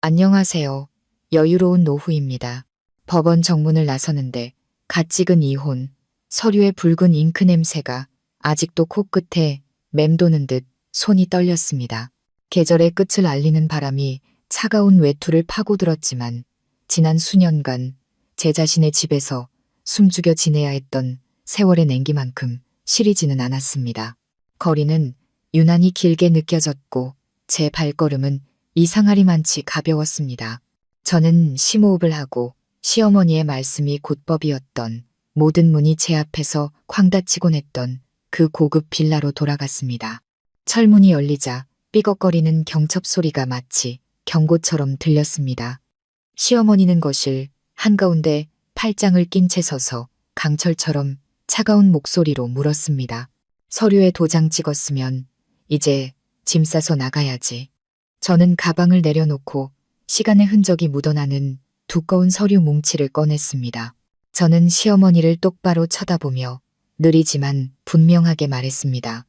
안녕하세요. 여유로운 노후입니다. 법원 정문을 나서는데 갓 찍은 이혼, 서류의 붉은 잉크 냄새가 아직도 코끝에 맴도는 듯 손이 떨렸습니다. 계절의 끝을 알리는 바람이 차가운 외투를 파고들었지만 지난 수년간 제 자신의 집에서 숨죽여 지내야 했던 세월의 냉기만큼 시리지는 않았습니다. 거리는 유난히 길게 느껴졌고 제 발걸음은 이상하리만치 가벼웠습니다. 저는 심호흡을 하고 시어머니의 말씀이 곧법이었던 모든 문이 제 앞에서 쾅닫히곤 했던 그 고급 빌라로 돌아갔습니다. 철문이 열리자 삐걱거리는 경첩 소리가 마치 경고처럼 들렸습니다. 시어머니는 거실 한가운데 팔짱을 낀 채 서서 강철처럼 차가운 목소리로 물었습니다. 서류에 도장 찍었으면 이제 짐 싸서 나가야지. 저는 가방을 내려놓고 시간의 흔적이 묻어나는 두꺼운 서류 뭉치를 꺼냈습니다. 저는 시어머니를 똑바로 쳐다보며 느리지만 분명하게 말했습니다.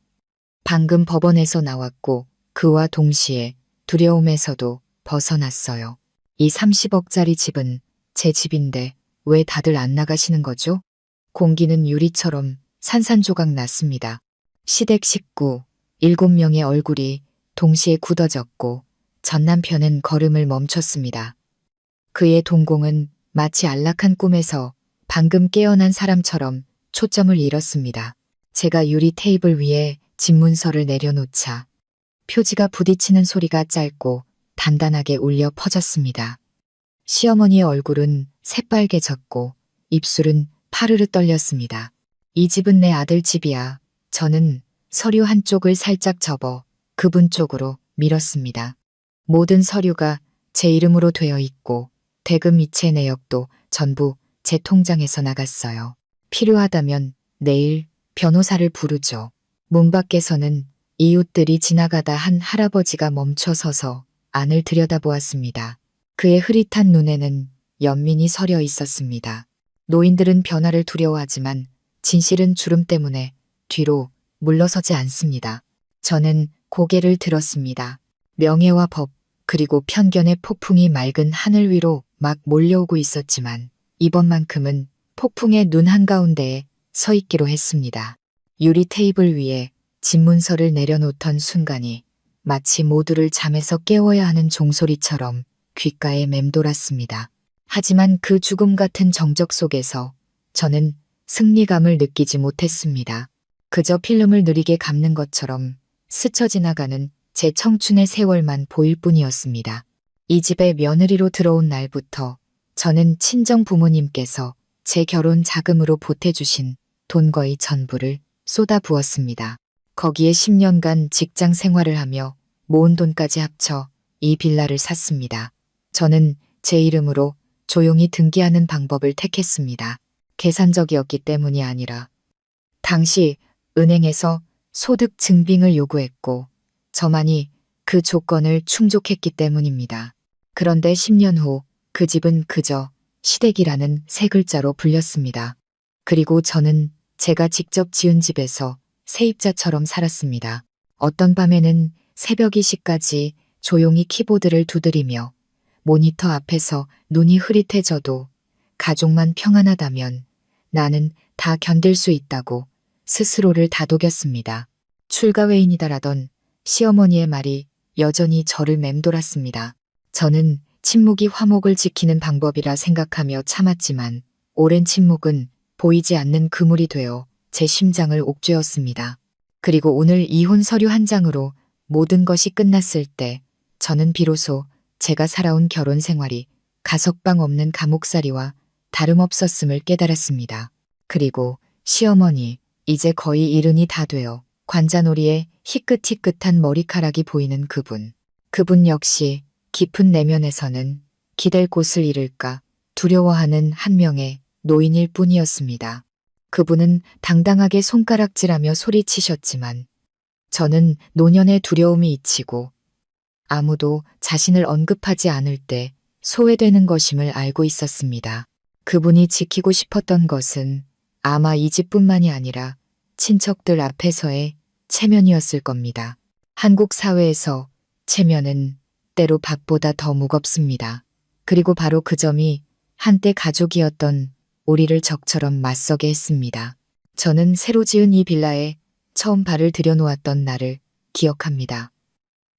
방금 법원에서 나왔고 그와 동시에 두려움에서도 벗어났어요. 이 30억짜리 집은 제 집인데 왜 다들 안 나가시는 거죠? 공기는 유리처럼 산산조각 났습니다. 시댁 식구 7명의 얼굴이 동시에 굳어졌고 전 남편은 걸음을 멈췄습니다. 그의 동공은 마치 안락한 꿈에서 방금 깨어난 사람처럼 초점을 잃었습니다. 제가 유리 테이블 위에 집문서를 내려놓자 표지가 부딪히는 소리가 짧고 단단하게 울려 퍼졌습니다. 시어머니의 얼굴은 새빨개졌고 입술은 파르르 떨렸습니다. 이 집은 내 아들 집이야. 저는 서류 한쪽을 살짝 접어 그분 쪽으로 밀었습니다. 모든 서류가 제 이름으로 되어 있고 대금 이체 내역도 전부 제 통장에서 나갔어요. 필요하다면 내일 변호사를 부르죠. 문 밖에서는 이웃들이 지나가다 한 할아버지가 멈춰 서서 안을 들여다보았습니다. 그의 흐릿한 눈에는 연민이 서려 있었습니다. 노인들은 변화를 두려워하지만 진실은 주름 때문에 뒤로 물러서지 않습니다. 저는 고개를 들었습니다. 명예와 법, 그리고 편견의 폭풍이 맑은 하늘 위로 막 몰려오고 있었지만 이번만큼은 폭풍의 눈 한가운데에 서 있기로 했습니다. 유리 테이블 위에 집문서를 내려놓던 순간이 마치 모두를 잠에서 깨워야 하는 종소리처럼 귓가에 맴돌았습니다. 하지만 그 죽음 같은 정적 속에서 저는 승리감을 느끼지 못했습니다. 그저 필름을 느리게 감는 것처럼 스쳐 지나가는 제 청춘의 세월만 보일 뿐이었습니다. 이 집에 며느리로 들어온 날부터 저는 친정 부모님께서 제 결혼 자금으로 보태주신 돈 거의 전부를 쏟아부었습니다. 거기에 10년간 직장 생활을 하며 모은 돈까지 합쳐 이 빌라를 샀습니다. 저는 제 이름으로 조용히 등기하는 방법을 택했습니다. 계산적이었기 때문이 아니라 당시 은행에서 소득 증빙을 요구했고 저만이 그 조건을 충족했기 때문입니다. 그런데 10년 후 그 집은 그저 시댁이라는 세 글자로 불렸습니다. 그리고 저는 제가 직접 지은 집에서 세입자처럼 살았습니다. 어떤 밤에는 새벽 2시까지 조용히 키보드를 두드리며 모니터 앞에서 눈이 흐릿해져도 가족만 평안하다면 나는 다 견딜 수 있다고 스스로를 다독였습니다. 출가회인이다라던 시어머니의 말이 여전히 저를 맴돌았습니다. 저는 침묵이 화목을 지키는 방법이라 생각하며 참았지만 오랜 침묵은 보이지 않는 그물이 되어 제 심장을 옥죄었습니다. 그리고 오늘 이혼 서류 한 장으로 모든 것이 끝났을 때 저는 비로소 제가 살아온 결혼 생활이 가석방 없는 감옥살이와 다름없었음을 깨달았습니다. 그리고 시어머니, 이제 거의 이른이 다 되어 관자놀이에 희끗희끗한 머리카락이 보이는 그분 역시 깊은 내면에서는 기댈 곳을 잃을까 두려워하는 한 명의 노인일 뿐이었습니다. 그분은 당당하게 손가락질하며 소리치셨지만 저는 노년의 두려움이 잊히고 아무도 자신을 언급하지 않을 때 소외되는 것임을 알고 있었습니다. 그분이 지키고 싶었던 것은 아마 이 집뿐만이 아니라 친척들 앞에서의 체면이었을 겁니다. 한국 사회에서 체면은 때로 밥보다 더 무겁습니다. 그리고 바로 그 점이 한때 가족이었던 우리를 적처럼 맞서게 했습니다. 저는 새로 지은 이 빌라에 처음 발을 들여놓았던 날을 기억합니다.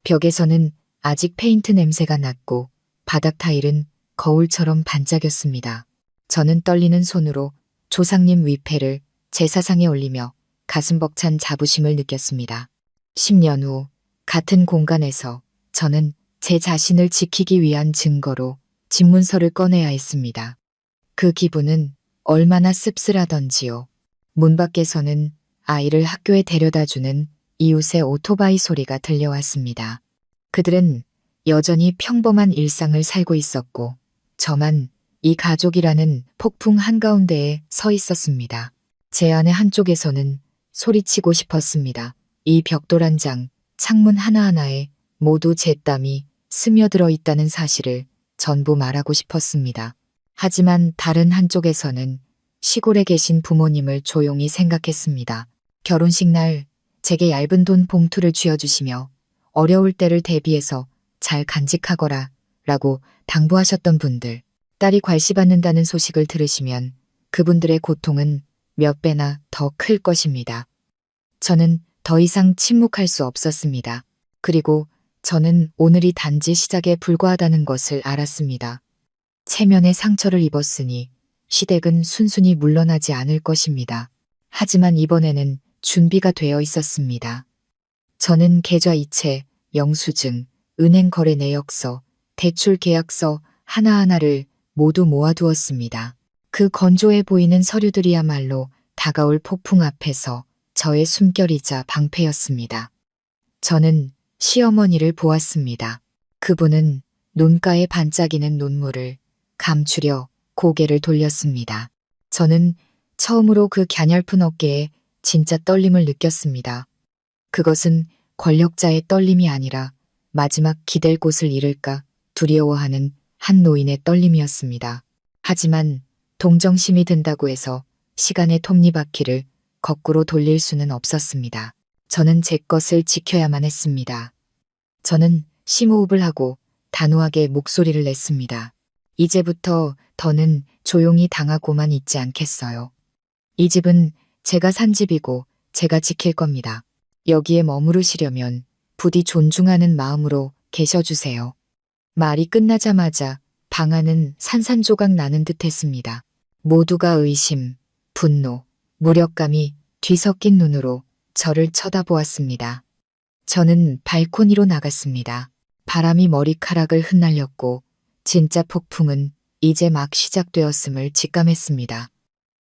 벽에서는 아직 페인트 냄새가 났고 바닥 타일은 거울처럼 반짝였습니다. 저는 떨리는 손으로 조상님 위패를 제사상에 올리며 가슴 벅찬 자부심을 느꼈습니다. 10년 후 같은 공간에서 저는 제 자신을 지키기 위한 증거로 집문서를 꺼내야 했습니다. 그 기분은 얼마나 씁쓸하던지요. 문 밖에서는 아이를 학교에 데려다주는 이웃의 오토바이 소리가 들려왔습니다. 그들은 여전히 평범한 일상을 살고 있었고 저만 이 가족이라는 폭풍 한가운데에 서 있었습니다. 제 안의 한쪽에서는 소리치고 싶었습니다. 이 벽돌 한 장, 창문 하나하나에 모두 제 땀이 스며들어 있다는 사실을 전부 말하고 싶었습니다. 하지만 다른 한쪽에서는 시골에 계신 부모님을 조용히 생각했습니다. 결혼식 날 제게 얇은 돈 봉투를 쥐어주시며 어려울 때를 대비해서 잘 간직하거라 라고 당부하셨던 분들, 딸이 괄시받는다는 소식을 들으시면 그분들의 고통은 몇 배나 더 클 것입니다. 저는 더 이상 침묵할 수 없었습니다. 그리고 저는 오늘이 단지 시작에 불과하다는 것을 알았습니다. 체면에 상처를 입었으니 시댁은 순순히 물러나지 않을 것입니다. 하지만 이번에는 준비가 되어 있었습니다. 저는 계좌이체, 영수증, 은행 거래 내역서, 대출 계약서 하나하나를 모두 모아두었습니다. 그 건조해 보이는 서류들이야말로 다가올 폭풍 앞에서 저의 숨결이자 방패였습니다. 저는 시어머니를 보았습니다. 그분은 눈가에 반짝이는 눈물을 감추려 고개를 돌렸습니다. 저는 처음으로 그 갸냘픈 어깨에 진짜 떨림을 느꼈습니다. 그것은 권력자의 떨림이 아니라 마지막 기댈 곳을 잃을까 두려워하는 한 노인의 떨림이었습니다. 하지만 동정심이 든다고 해서 시간의 톱니바퀴를 거꾸로 돌릴 수는 없었습니다. 저는 제 것을 지켜야만 했습니다. 저는 심호흡을 하고 단호하게 목소리를 냈습니다. 이제부터 더는 조용히 당하고만 있지 않겠어요. 이 집은 제가 산 집이고 제가 지킬 겁니다. 여기에 머무르시려면 부디 존중하는 마음으로 계셔주세요. 말이 끝나자마자 방 안은 산산조각 나는 듯 했습니다. 모두가 의심, 분노, 무력감이 뒤섞인 눈으로 저를 쳐다보았습니다. 저는 발코니로 나갔습니다. 바람이 머리카락을 흩날렸고 진짜 폭풍은 이제 막 시작되었음을 직감했습니다.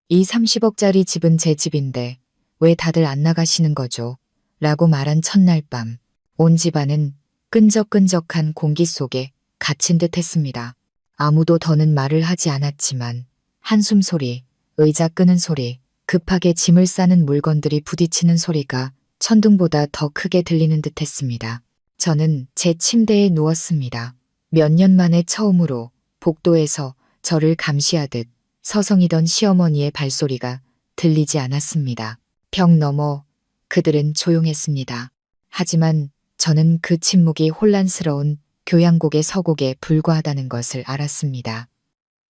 이 30억짜리 집은 제 집인데 왜 다들 안 나가시는 거죠? 라고 말한 첫날 밤, 온 집안은 끈적끈적한 공기 속에 갇힌 듯 했습니다. 아무도 더는 말을 하지 않았지만 한숨 소리, 의자 끄는 소리, 급하게 짐을 싸는 물건들이 부딪히는 소리가 천둥보다 더 크게 들리는 듯 했습니다. 저는 제 침대에 누웠습니다. 몇 년 만에 처음으로 복도에서 저를 감시하듯 서성이던 시어머니의 발소리가 들리지 않았습니다. 벽 너머 그들은 조용했습니다. 하지만 저는 그 침묵이 혼란스러운 교양곡의 서곡에 불과하다는 것을 알았습니다.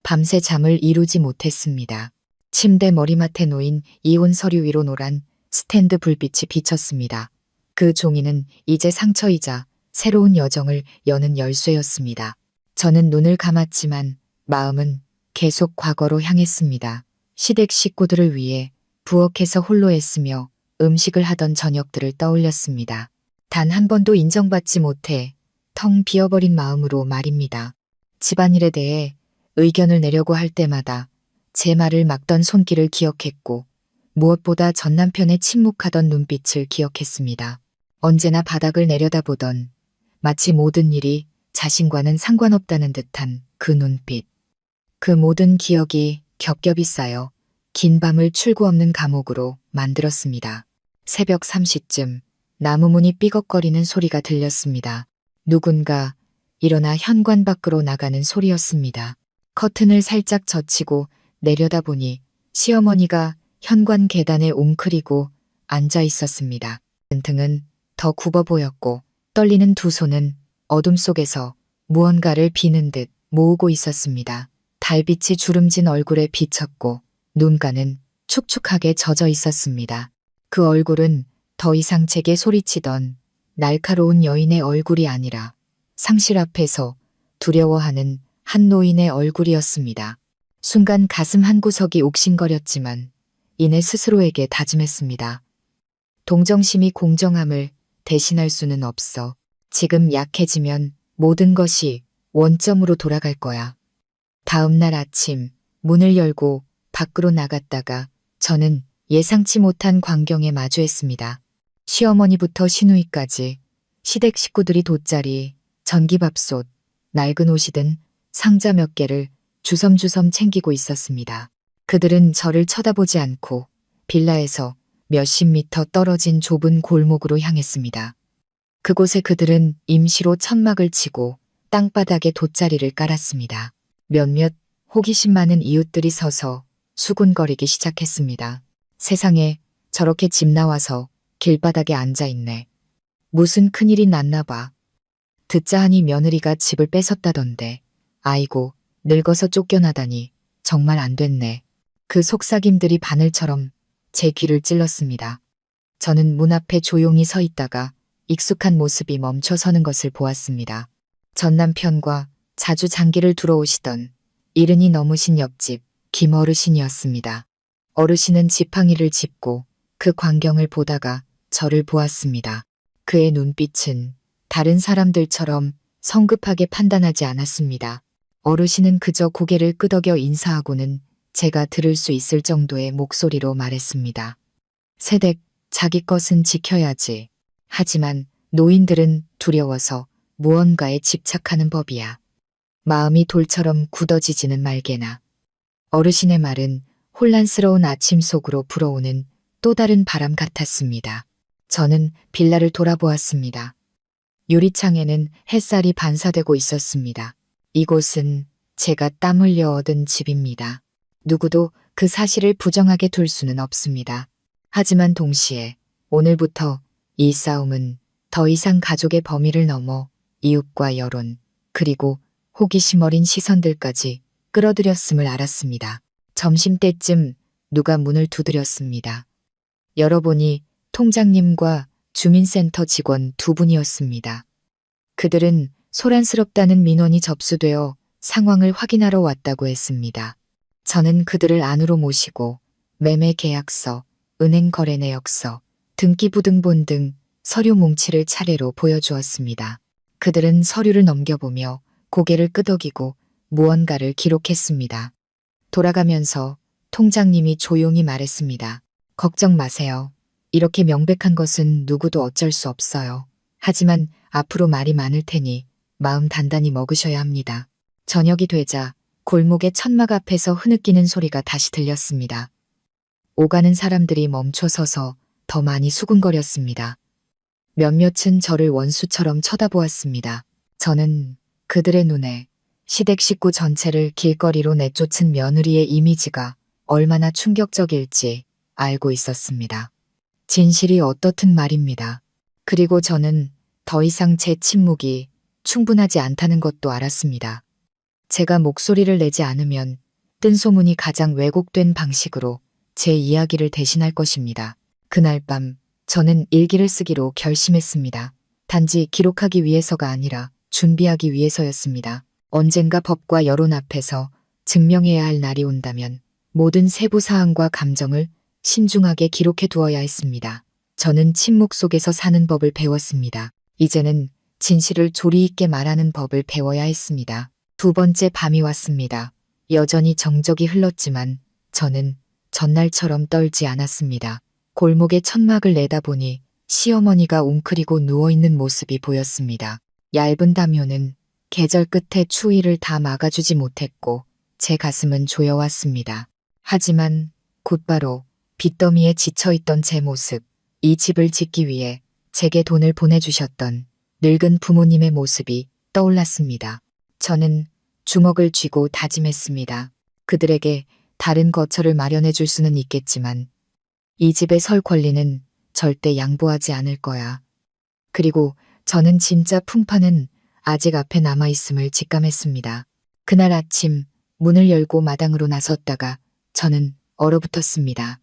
밤새 잠을 이루지 못했습니다. 침대 머리맡에 놓인 이혼 서류 위로 노란 스탠드 불빛이 비쳤습니다. 그 종이는 이제 상처이자 새로운 여정을 여는 열쇠였습니다. 저는 눈을 감았지만 마음은 계속 과거로 향했습니다. 시댁 식구들을 위해 부엌에서 홀로 애쓰며 음식을 하던 저녁들을 떠올렸습니다. 단 한 번도 인정받지 못해 텅 비어버린 마음으로 말입니다. 집안일에 대해 의견을 내려고 할 때마다 제 말을 막던 손길을 기억했고 무엇보다 전 남편의 침묵하던 눈빛을 기억했습니다. 언제나 바닥을 내려다보던 마치 모든 일이 자신과는 상관없다는 듯한 그 눈빛. 그 모든 기억이 겹겹이 쌓여 긴 밤을 출구 없는 감옥으로 만들었습니다. 새벽 3시쯤 나무 문이 삐걱거리는 소리가 들렸습니다. 누군가 일어나 현관 밖으로 나가는 소리였습니다. 커튼을 살짝 젖히고 내려다보니 시어머니가 현관 계단에 웅크리고 앉아 있었습니다. 등은 더 굽어 보였고 떨리는 두 손은 어둠 속에서 무언가를 비는 듯 모으고 있었습니다. 달빛이 주름진 얼굴에 비쳤고 눈가는 축축하게 젖어 있었습니다. 그 얼굴은 더 이상 제게 소리치던 날카로운 여인의 얼굴이 아니라 상실 앞에서 두려워하는 한 노인의 얼굴이었습니다. 순간 가슴 한구석이 옥신거렸지만 이내 스스로에게 다짐했습니다. 동정심이 공정함을 대신할 수는 없어. 지금 약해지면 모든 것이 원점으로 돌아갈 거야. 다음 날 아침 문을 열고 밖으로 나갔다가 저는 예상치 못한 광경에 마주했습니다. 시어머니부터 시누이까지 시댁 식구들이 돗자리, 전기밥솥, 낡은 옷이든 상자 몇 개를 주섬주섬 챙기고 있었습니다. 그들은 저를 쳐다보지 않고 빌라에서 몇십 미터 떨어진 좁은 골목으로 향했습니다. 그곳에 그들은 임시로 천막을 치고 땅바닥에 돗자리를 깔았습니다. 몇몇 호기심 많은 이웃들이 서서 수군거리기 시작했습니다. 세상에 저렇게 집 나와서 길바닥에 앉아있네. 무슨 큰일이 났나 봐. 듣자 하니 며느리가 집을 뺏었다던데. 아이고, 늙어서 쫓겨나다니 정말 안 됐네. 그 속삭임들이 바늘처럼 제 귀를 찔렀습니다. 저는 문 앞에 조용히 서 있다가 익숙한 모습이 멈춰서는 것을 보았습니다. 전 남편과 자주 장기를 두러 오시던 이른이 넘으신 옆집 김 어르신이었습니다. 어르신은 지팡이를 짚고 그 광경을 보다가 저를 보았습니다. 그의 눈빛은 다른 사람들처럼 성급하게 판단하지 않았습니다. 어르신은 그저 고개를 끄덕여 인사하고는 제가 들을 수 있을 정도의 목소리로 말했습니다. 세댁, 자기 것은 지켜야지. 하지만 노인들은 두려워서 무언가에 집착하는 법이야. 마음이 돌처럼 굳어지지는 말게나. 어르신의 말은 혼란스러운 아침 속으로 불어오는 또 다른 바람 같았습니다. 저는 빌라를 돌아보았습니다. 유리창에는 햇살이 반사되고 있었습니다. 이곳은 제가 땀 흘려 얻은 집입니다. 누구도 그 사실을 부정하게 둘 수는 없습니다. 하지만 동시에 오늘부터 이 싸움은 더 이상 가족의 범위를 넘어 이웃과 여론, 그리고 호기심 어린 시선들까지 끌어들였음을 알았습니다. 점심때쯤 누가 문을 두드렸습니다. 열어보니 통장님과 주민센터 직원 두 분이었습니다. 그들은 소란스럽다는 민원이 접수되어 상황을 확인하러 왔다고 했습니다. 저는 그들을 안으로 모시고 매매 계약서, 은행 거래 내역서, 등기부등본 등 서류 뭉치를 차례로 보여주었습니다. 그들은 서류를 넘겨보며 고개를 끄덕이고 무언가를 기록했습니다. 돌아가면서 통장님이 조용히 말했습니다. 걱정 마세요. 이렇게 명백한 것은 누구도 어쩔 수 없어요. 하지만 앞으로 말이 많을 테니 마음 단단히 먹으셔야 합니다. 저녁이 되자 골목의 천막 앞에서 흐느끼는 소리가 다시 들렸습니다. 오가는 사람들이 멈춰서서 더 많이 수군거렸습니다. 몇몇은 저를 원수처럼 쳐다보았습니다. 저는 그들의 눈에 시댁 식구 전체를 길거리로 내쫓은 며느리의 이미지가 얼마나 충격적일지 알고 있었습니다. 진실이 어떻든 말입니다. 그리고 저는 더 이상 제 침묵이 충분하지 않다는 것도 알았습니다. 제가 목소리를 내지 않으면 뜬 소문이 가장 왜곡된 방식으로 제 이야기를 대신할 것입니다. 그날 밤 저는 일기를 쓰기로 결심했습니다. 단지 기록하기 위해서가 아니라 준비하기 위해서였습니다. 언젠가 법과 여론 앞에서 증명해야 할 날이 온다면 모든 세부 사항과 감정을 신중하게 기록해 두어야 했습니다. 저는 침묵 속에서 사는 법을 배웠습니다. 이제는 진실을 조리 있게 말하는 법을 배워야 했습니다. 두 번째 밤이 왔습니다. 여전히 정적이 흘렀지만 저는 전날처럼 떨지 않았습니다. 골목의 천막을 내다보니 시어머니가 웅크리고 누워있는 모습이 보였습니다. 얇은 담요는 계절 끝에 추위를 다 막아주지 못했고 제 가슴은 조여왔습니다. 하지만 곧바로 빚더미에 지쳐있던 제 모습, 이 집을 짓기 위해 제게 돈을 보내주셨던 늙은 부모님의 모습이 떠올랐습니다. 저는 주먹을 쥐고 다짐했습니다. 그들에게 다른 거처를 마련해 줄 수는 있겠지만 이 집에 설 권리는 절대 양보하지 않을 거야. 그리고 저는 진짜 풍파는 아직 앞에 남아있음을 직감했습니다. 그날 아침 문을 열고 마당으로 나섰다가 저는 얼어붙었습니다.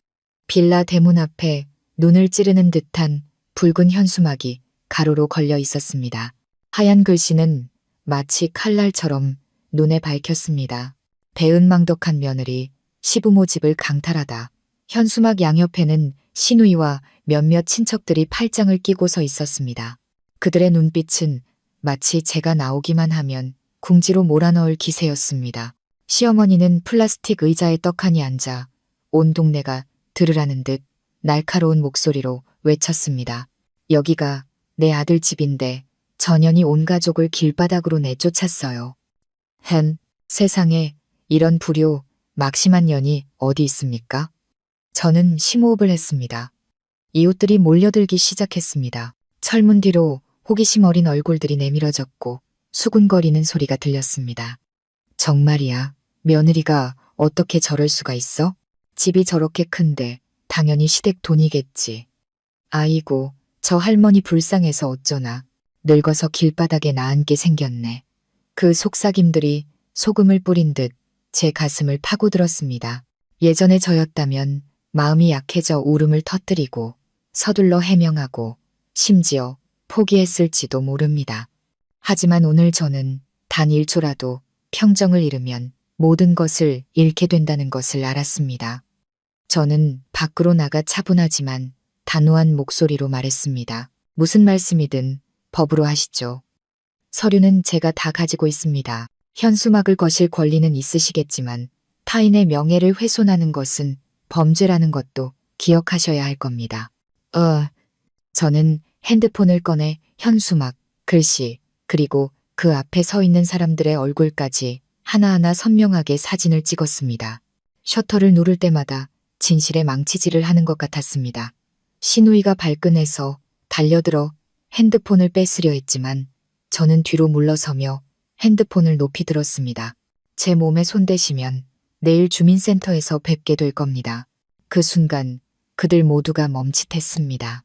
빌라 대문 앞에 눈을 찌르는 듯한 붉은 현수막이 가로로 걸려 있었습니다. 하얀 글씨는 마치 칼날처럼 눈에 밝혔습니다. 배은망덕한 며느리, 시부모 집을 강탈하다. 현수막 양옆에는 시누이와 몇몇 친척들이 팔짱을 끼고 서 있었습니다. 그들의 눈빛은 마치 제가 나오기만 하면 궁지로 몰아넣을 기세였습니다. 시어머니는 플라스틱 의자에 떡하니 앉아 온 동네가 들으라는 듯 날카로운 목소리로 외쳤습니다. 여기가 내 아들 집인데 전현이 온 가족을 길바닥으로 내쫓았어요. 세상에 이런 불효, 막심한 년이 어디 있습니까? 저는 심호흡을 했습니다. 이웃들이 몰려들기 시작했습니다. 철문 뒤로 호기심 어린 얼굴들이 내밀어졌고 수군거리는 소리가 들렸습니다. 정말이야, 며느리가 어떻게 저럴 수가 있어? 집이 저렇게 큰데 당연히 시댁 돈이겠지. 아이고, 저 할머니 불쌍해서 어쩌나. 늙어서 길바닥에 나앉게 생겼네. 그 속삭임들이 소금을 뿌린 듯 제 가슴을 파고들었습니다. 예전에 저였다면 마음이 약해져 울음을 터뜨리고 서둘러 해명하고 심지어 포기했을지도 모릅니다. 하지만 오늘 저는 단 1초라도 평정을 잃으면 모든 것을 잃게 된다는 것을 알았습니다. 저는 밖으로 나가 차분하지만 단호한 목소리로 말했습니다. 무슨 말씀이든 법으로 하시죠. 서류는 제가 다 가지고 있습니다. 현수막을 거실 권리는 있으시겠지만 타인의 명예를 훼손하는 것은 범죄라는 것도 기억하셔야 할 겁니다. 저는 핸드폰을 꺼내 현수막, 글씨, 그리고 그 앞에 서 있는 사람들의 얼굴까지 하나하나 선명하게 사진을 찍었습니다. 셔터를 누를 때마다 진실의 망치질을 하는 것 같았습니다. 시누이가 발끈해서 달려들어 핸드폰을 뺏으려 했지만 저는 뒤로 물러서며 핸드폰을 높이 들었습니다. 제 몸에 손대시면 내일 주민센터에서 뵙게 될 겁니다. 그 순간 그들 모두가 멈칫했습니다.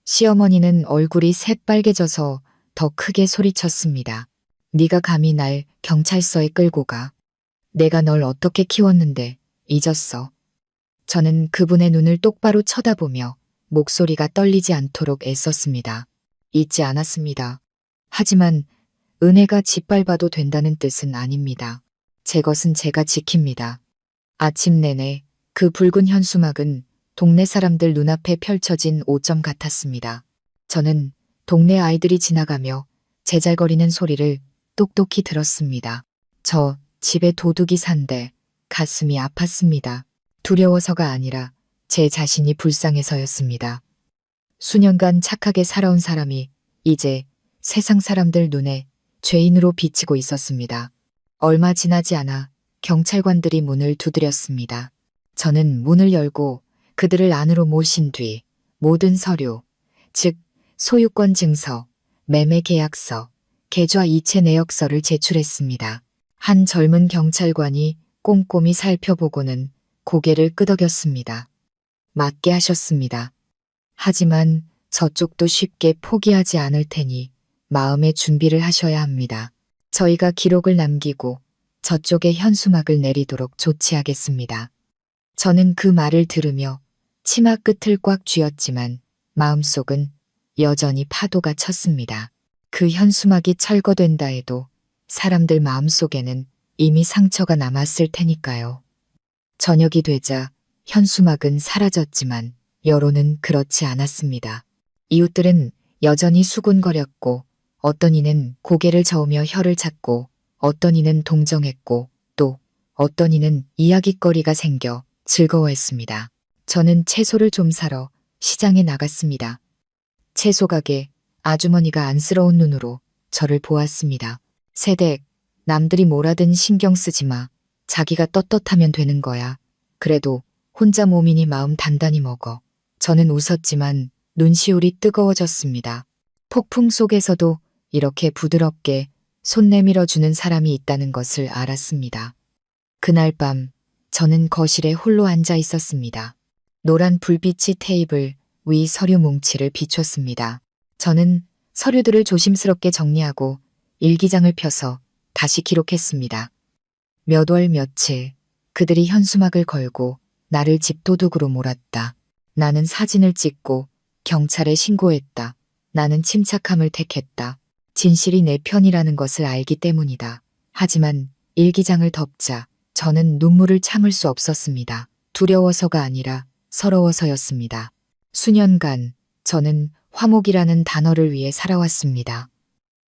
시어머니는 얼굴이 새빨개져서 더 크게 소리쳤습니다. 네가 감히 날 경찰서에 끌고 가. 내가 널 어떻게 키웠는데 잊었어. 저는 그분의 눈을 똑바로 쳐다보며 목소리가 떨리지 않도록 애썼습니다. 잊지 않았습니다. 하지만 은혜가 짓밟아도 된다는 뜻은 아닙니다. 제 것은 제가 지킵니다. 아침 내내 그 붉은 현수막은 동네 사람들 눈앞에 펼쳐진 오점 같았습니다. 저는 동네 아이들이 지나가며 제잘거리는 소리를 똑똑히 들었습니다. 저 집에 도둑이 산데 가슴이 아팠습니다. 두려워서가 아니라 제 자신이 불쌍해서였습니다. 수년간 착하게 살아온 사람이 이제 세상 사람들 눈에 죄인으로 비치고 있었습니다. 얼마 지나지 않아 경찰관들이 문을 두드렸습니다. 저는 문을 열고 그들을 안으로 모신 뒤 모든 서류, 즉 소유권 증서, 매매 계약서, 계좌 이체 내역서를 제출했습니다. 한 젊은 경찰관이 꼼꼼히 살펴보고는 고개를 끄덕였습니다. 맞게 하셨습니다. 하지만 저쪽도 쉽게 포기하지 않을 테니 마음의 준비를 하셔야 합니다. 저희가 기록을 남기고 저쪽에 현수막을 내리도록 조치하겠습니다. 저는 그 말을 들으며 치마 끝을 꽉 쥐었지만 마음속은 여전히 파도가 쳤습니다. 그 현수막이 철거된다 해도 사람들 마음속에는 이미 상처가 남았을 테니까요. 저녁이 되자 현수막은 사라졌지만 여론은 그렇지 않았습니다. 이웃들은 여전히 수군거렸고 어떤 이는 고개를 저으며 혀를 찾고 어떤 이는 동정했고 또 어떤 이는 이야깃거리가 생겨 즐거워했습니다. 저는 채소를 좀 사러 시장에 나갔습니다. 채소 가게 아주머니가 안쓰러운 눈으로 저를 보았습니다. 세댁, 남들이 뭐라든 신경 쓰지 마. 자기가 떳떳하면 되는 거야. 그래도 혼자 몸이니 마음 단단히 먹어. 저는 웃었지만 눈시울이 뜨거워졌습니다. 폭풍 속에서도 이렇게 부드럽게 손 내밀어주는 사람이 있다는 것을 알았습니다. 그날 밤 저는 거실에 홀로 앉아 있었습니다. 노란 불빛이 테이블 위 서류 뭉치를 비췄습니다. 저는 서류들을 조심스럽게 정리하고 일기장을 펴서 다시 기록했습니다. 몇 월 며칠 그들이 현수막을 걸고 나를 집도둑으로 몰았다. 나는 사진을 찍고 경찰에 신고했다. 나는 침착함을 택했다. 진실이 내 편이라는 것을 알기 때문이다. 하지만 일기장을 덮자 저는 눈물을 참을 수 없었습니다. 두려워서가 아니라 서러워서였습니다. 수년간 저는 화목이라는 단어를 위해 살아왔습니다.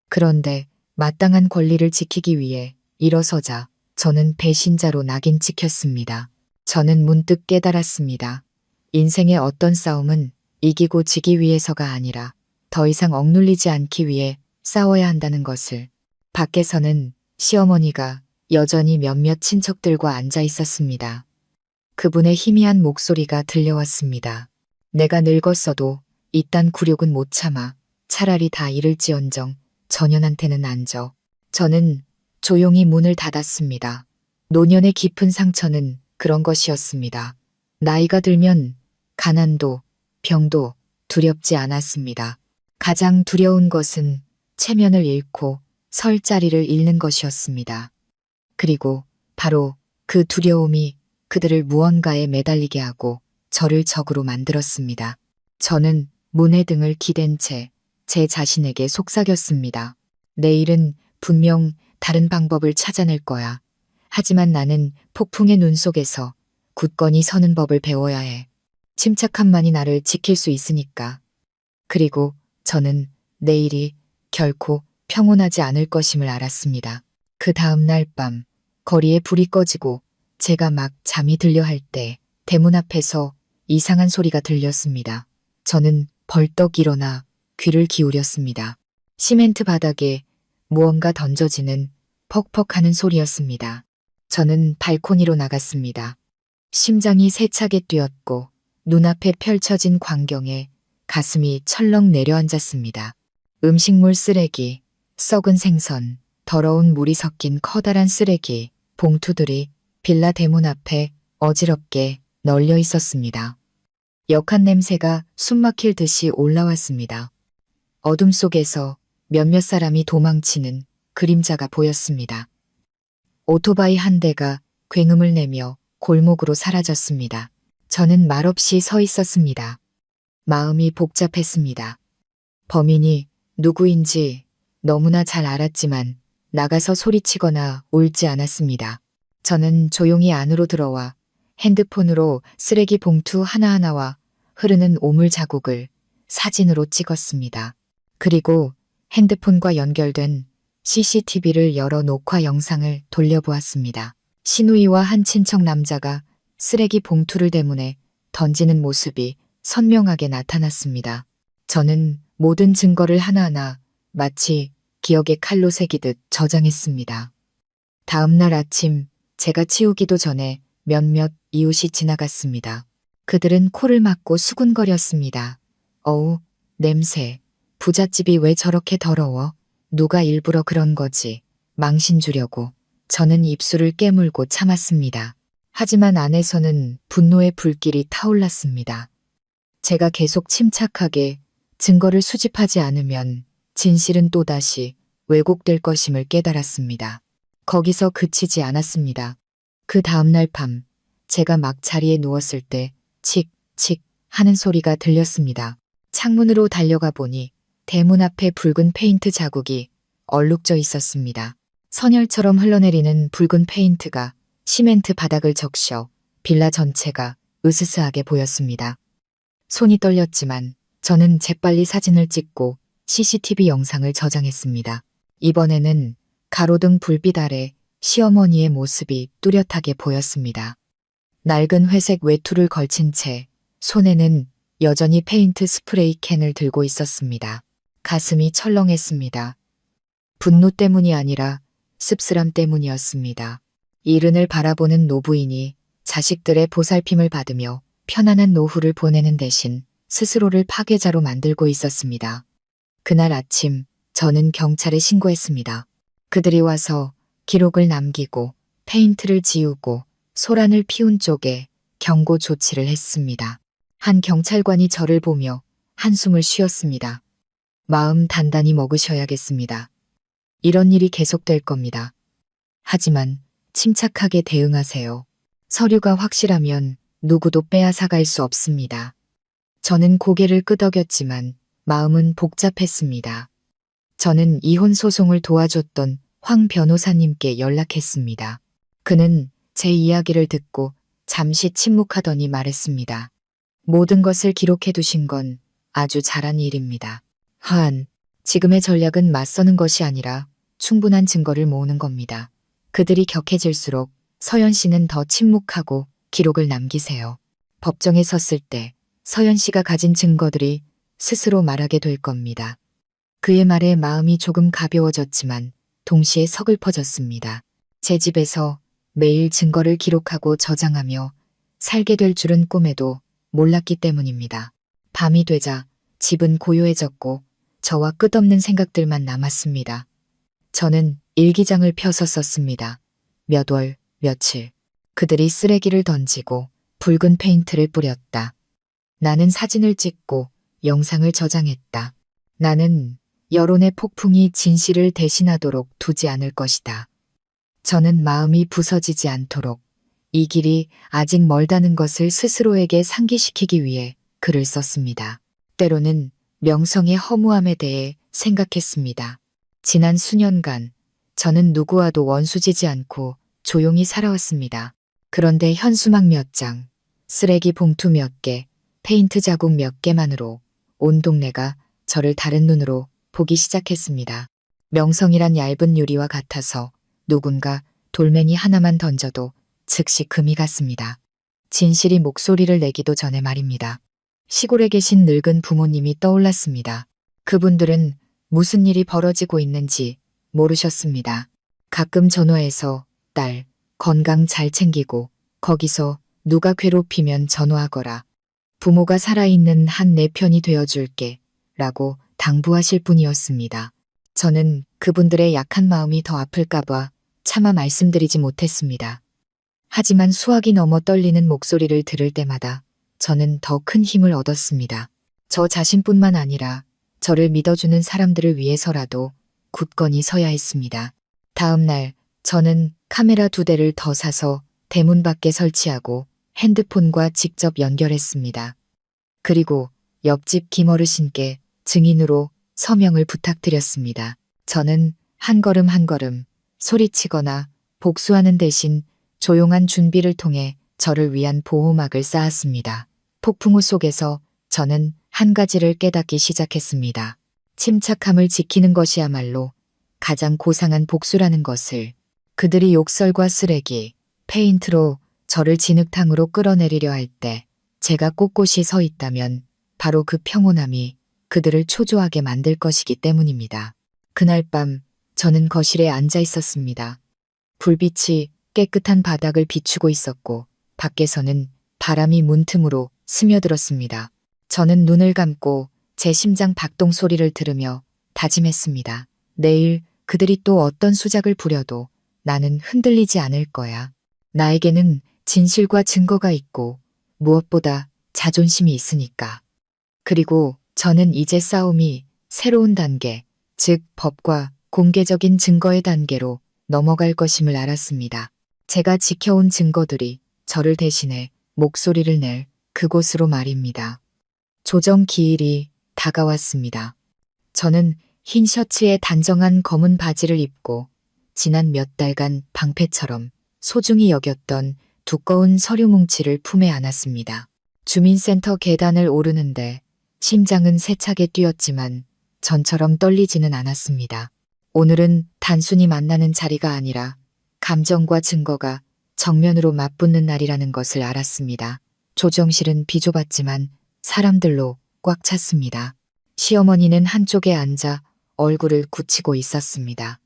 그런데 마땅한 권리를 지키기 위해 일어서자 저는 배신자로 낙인 찍혔습니다. 저는 문득 깨달았습니다. 인생의 어떤 싸움은 이기고 지기 위해서가 아니라 더 이상 억눌리지 않기 위해 싸워야 한다는 것을. 밖에서는 시어머니가 여전히 몇몇 친척들과 앉아 있었습니다. 그분의 희미한 목소리가 들려왔습니다. 내가 늙었어도 이딴 굴욕은 못 참아. 차라리 다 잃을지언정 전현한테는 안 져. 저는 조용히 문을 닫았습니다. 노년의 깊은 상처는 그런 것이었습니다. 나이가 들면 가난도 병도 두렵지 않았습니다. 가장 두려운 것은 체면을 잃고 설 자리를 잃는 것이었습니다. 그리고 바로 그 두려움이 그들을 무언가에 매달리게 하고 저를 적으로 만들었습니다. 저는 문의 등을 기댄 채 제 자신에게 속삭였습니다. 내일은 분명 다른 방법을 찾아낼 거야. 하지만 나는 폭풍의 눈 속에서 굳건히 서는 법을 배워야 해. 침착함만이 나를 지킬 수 있으니까. 그리고 저는 내일이 결코 평온하지 않을 것임을 알았습니다. 그 다음 날 밤 거리에 불이 꺼지고 제가 막 잠이 들려 할 때 대문 앞에서 이상한 소리가 들렸습니다. 저는 벌떡 일어나 귀를 기울였습니다. 시멘트 바닥에 무언가 던져지는 퍽퍽하는 소리였습니다. 저는 발코니로 나갔습니다. 심장이 세차게 뛰었고 눈앞에 펼쳐진 광경에 가슴이 철렁 내려앉았습니다. 음식물 쓰레기, 썩은 생선, 더러운 물이 섞인 커다란 쓰레기, 봉투들이 빌라 대문 앞에 어지럽게 널려 있었습니다. 역한 냄새가 숨막힐 듯이 올라왔습니다. 어둠 속에서 몇몇 사람이 도망치는 그림자가 보였습니다. 오토바이 한 대가 굉음을 내며 골목으로 사라졌습니다. 저는 말없이 서 있었습니다. 마음이 복잡했습니다. 범인이 누구인지 너무나 잘 알았지만 나가서 소리치거나 울지 않았습니다. 저는 조용히 안으로 들어와 핸드폰으로 쓰레기 봉투 하나하나와 흐르는 오물 자국을 사진으로 찍었습니다. 그리고 핸드폰과 연결된 CCTV를 열어 녹화 영상을 돌려보았습니다. 시누이와 한 친척 남자가 쓰레기 봉투를 대문에 던지는 모습이 선명하게 나타났습니다. 저는 모든 증거를 하나하나 마치 기억의 칼로 새기듯 저장했습니다. 다음 날 아침 제가 치우기도 전에 몇몇 이웃이 지나갔습니다. 그들은 코를 막고 수군거렸습니다. 어우, 냄새. 부잣집이 왜 저렇게 더러워? 누가 일부러 그런 거지. 망신 주려고. 저는 입술을 깨물고 참았습니다. 하지만 안에서는 분노의 불길이 타올랐습니다. 제가 계속 침착하게 증거를 수집하지 않으면 진실은 또다시 왜곡될 것임을 깨달았습니다. 거기서 그치지 않았습니다. 그 다음날 밤 제가 막 자리에 누웠을 때 칙, 칙 하는 소리가 들렸습니다. 창문으로 달려가 보니 대문 앞에 붉은 페인트 자국이 얼룩져 있었습니다. 선혈처럼 흘러내리는 붉은 페인트가 시멘트 바닥을 적셔 빌라 전체가 으스스하게 보였습니다. 손이 떨렸지만 저는 재빨리 사진을 찍고 CCTV 영상을 저장했습니다. 이번에는 가로등 불빛 아래 시어머니의 모습이 뚜렷하게 보였습니다. 낡은 회색 외투를 걸친 채 손에는 여전히 페인트 스프레이 캔을 들고 있었습니다. 가슴이 철렁했습니다. 분노 때문이 아니라 씁쓸함 때문이었습니다. 이른을 바라보는 노부인이 자식들의 보살핌을 받으며 편안한 노후를 보내는 대신 스스로를 파괴자로 만들고 있었습니다. 그날 아침 저는 경찰에 신고했습니다. 그들이 와서 기록을 남기고 페인트를 지우고 소란을 피운 쪽에 경고 조치를 했습니다. 한 경찰관이 저를 보며 한숨을 쉬었습니다. 마음 단단히 먹으셔야겠습니다. 이런 일이 계속될 겁니다. 하지만 침착하게 대응하세요. 서류가 확실하면 누구도 빼앗아갈 수 없습니다. 저는 고개를 끄덕였지만 마음은 복잡했습니다. 저는 이혼 소송을 도와줬던 황 변호사님께 연락했습니다. 그는 제 이야기를 듣고 잠시 침묵하더니 말했습니다. 모든 것을 기록해 두신 건 아주 잘한 일입니다. 지금의 전략은 맞서는 것이 아니라 충분한 증거를 모으는 겁니다. 그들이 격해질수록 서연 씨는 더 침묵하고 기록을 남기세요. 법정에 섰을 때 서연 씨가 가진 증거들이 스스로 말하게 될 겁니다. 그의 말에 마음이 조금 가벼워졌지만 동시에 서글퍼졌습니다. 제 집에서 매일 증거를 기록하고 저장하며 살게 될 줄은 꿈에도 몰랐기 때문입니다. 밤이 되자 집은 고요해졌고 저와 끝없는 생각들만 남았습니다. 저는 일기장을 펴서 썼습니다. 몇 월, 며칠. 그들이 쓰레기를 던지고 붉은 페인트를 뿌렸다. 나는 사진을 찍고 영상을 저장했다. 나는 여론의 폭풍이 진실을 대신하도록 두지 않을 것이다. 저는 마음이 부서지지 않도록 이 길이 아직 멀다는 것을 스스로에게 상기시키기 위해 글을 썼습니다. 때로는 명성의 허무함에 대해 생각했습니다. 지난 수년간 저는 누구와도 원수지지 않고 조용히 살아왔습니다. 그런데 현수막 몇 장, 쓰레기 봉투 몇 개, 페인트 자국 몇 개만으로 온 동네가 저를 다른 눈으로 보기 시작했습니다. 명성이란 얇은 유리와 같아서 누군가 돌멩이 하나만 던져도 즉시 금이 갔습니다. 진실이 목소리를 내기도 전에 말입니다. 시골에 계신 늙은 부모님이 떠올랐습니다. 그분들은 무슨 일이 벌어지고 있는지 모르셨습니다. 가끔 전화해서 딸, 건강 잘 챙기고 거기서 누가 괴롭히면 전화하거라. 부모가 살아있는 한 내 편이 되어줄게 라고 당부하실 뿐이었습니다. 저는 그분들의 약한 마음이 더 아플까봐 차마 말씀드리지 못했습니다. 하지만 수학이 넘어 떨리는 목소리를 들을 때마다 저는 더 큰 힘을 얻었습니다. 저 자신뿐만 아니라 저를 믿어주는 사람들을 위해서라도 굳건히 서야 했습니다. 다음 날 저는 카메라 2대를 더 사서 대문 밖에 설치하고 핸드폰과 직접 연결했습니다. 그리고 옆집 김어르신께 증인으로 서명을 부탁드렸습니다. 저는 한 걸음 한 걸음 소리치거나 복수하는 대신 조용한 준비를 통해 저를 위한 보호막을 쌓았습니다. 폭풍우 속에서 저는 한 가지를 깨닫기 시작했습니다. 침착함을 지키는 것이야말로 가장 고상한 복수라는 것을. 그들이 욕설과 쓰레기, 페인트로 저를 진흙탕으로 끌어내리려 할 때 제가 꼿꼿이 서 있다면 바로 그 평온함이 그들을 초조하게 만들 것이기 때문입니다. 그날 밤 저는 거실에 앉아 있었습니다. 불빛이 깨끗한 바닥을 비추고 있었고 밖에서는 바람이 문틈으로 스며들었습니다. 저는 눈을 감고 제 심장 박동 소리를 들으며 다짐했습니다. 내일 그들이 또 어떤 수작을 부려도 나는 흔들리지 않을 거야. 나에게는 진실과 증거가 있고 무엇보다 자존심이 있으니까. 그리고 저는 이제 싸움이 새로운 단계, 즉 법과 공개적인 증거의 단계로 넘어갈 것임을 알았습니다. 제가 지켜온 증거들이 저를 대신해 목소리를 낼 그곳으로 말입니다. 조정 기일이 다가왔습니다. 저는 흰 셔츠에 단정한 검은 바지를 입고 지난 몇 달간 방패처럼 소중히 여겼던 두꺼운 서류 뭉치를 품에 안았습니다. 주민센터 계단을 오르는데 심장은 세차게 뛰었지만 전처럼 떨리지는 않았습니다. 오늘은 단순히 만나는 자리가 아니라 감정과 증거가 정면으로 맞붙는 날이라는 것을 알았습니다. 조정실은 비좁았지만 사람들로 꽉 찼습니다. 시어머니는 한쪽에 앉아 얼굴을 굳히고 있었습니다.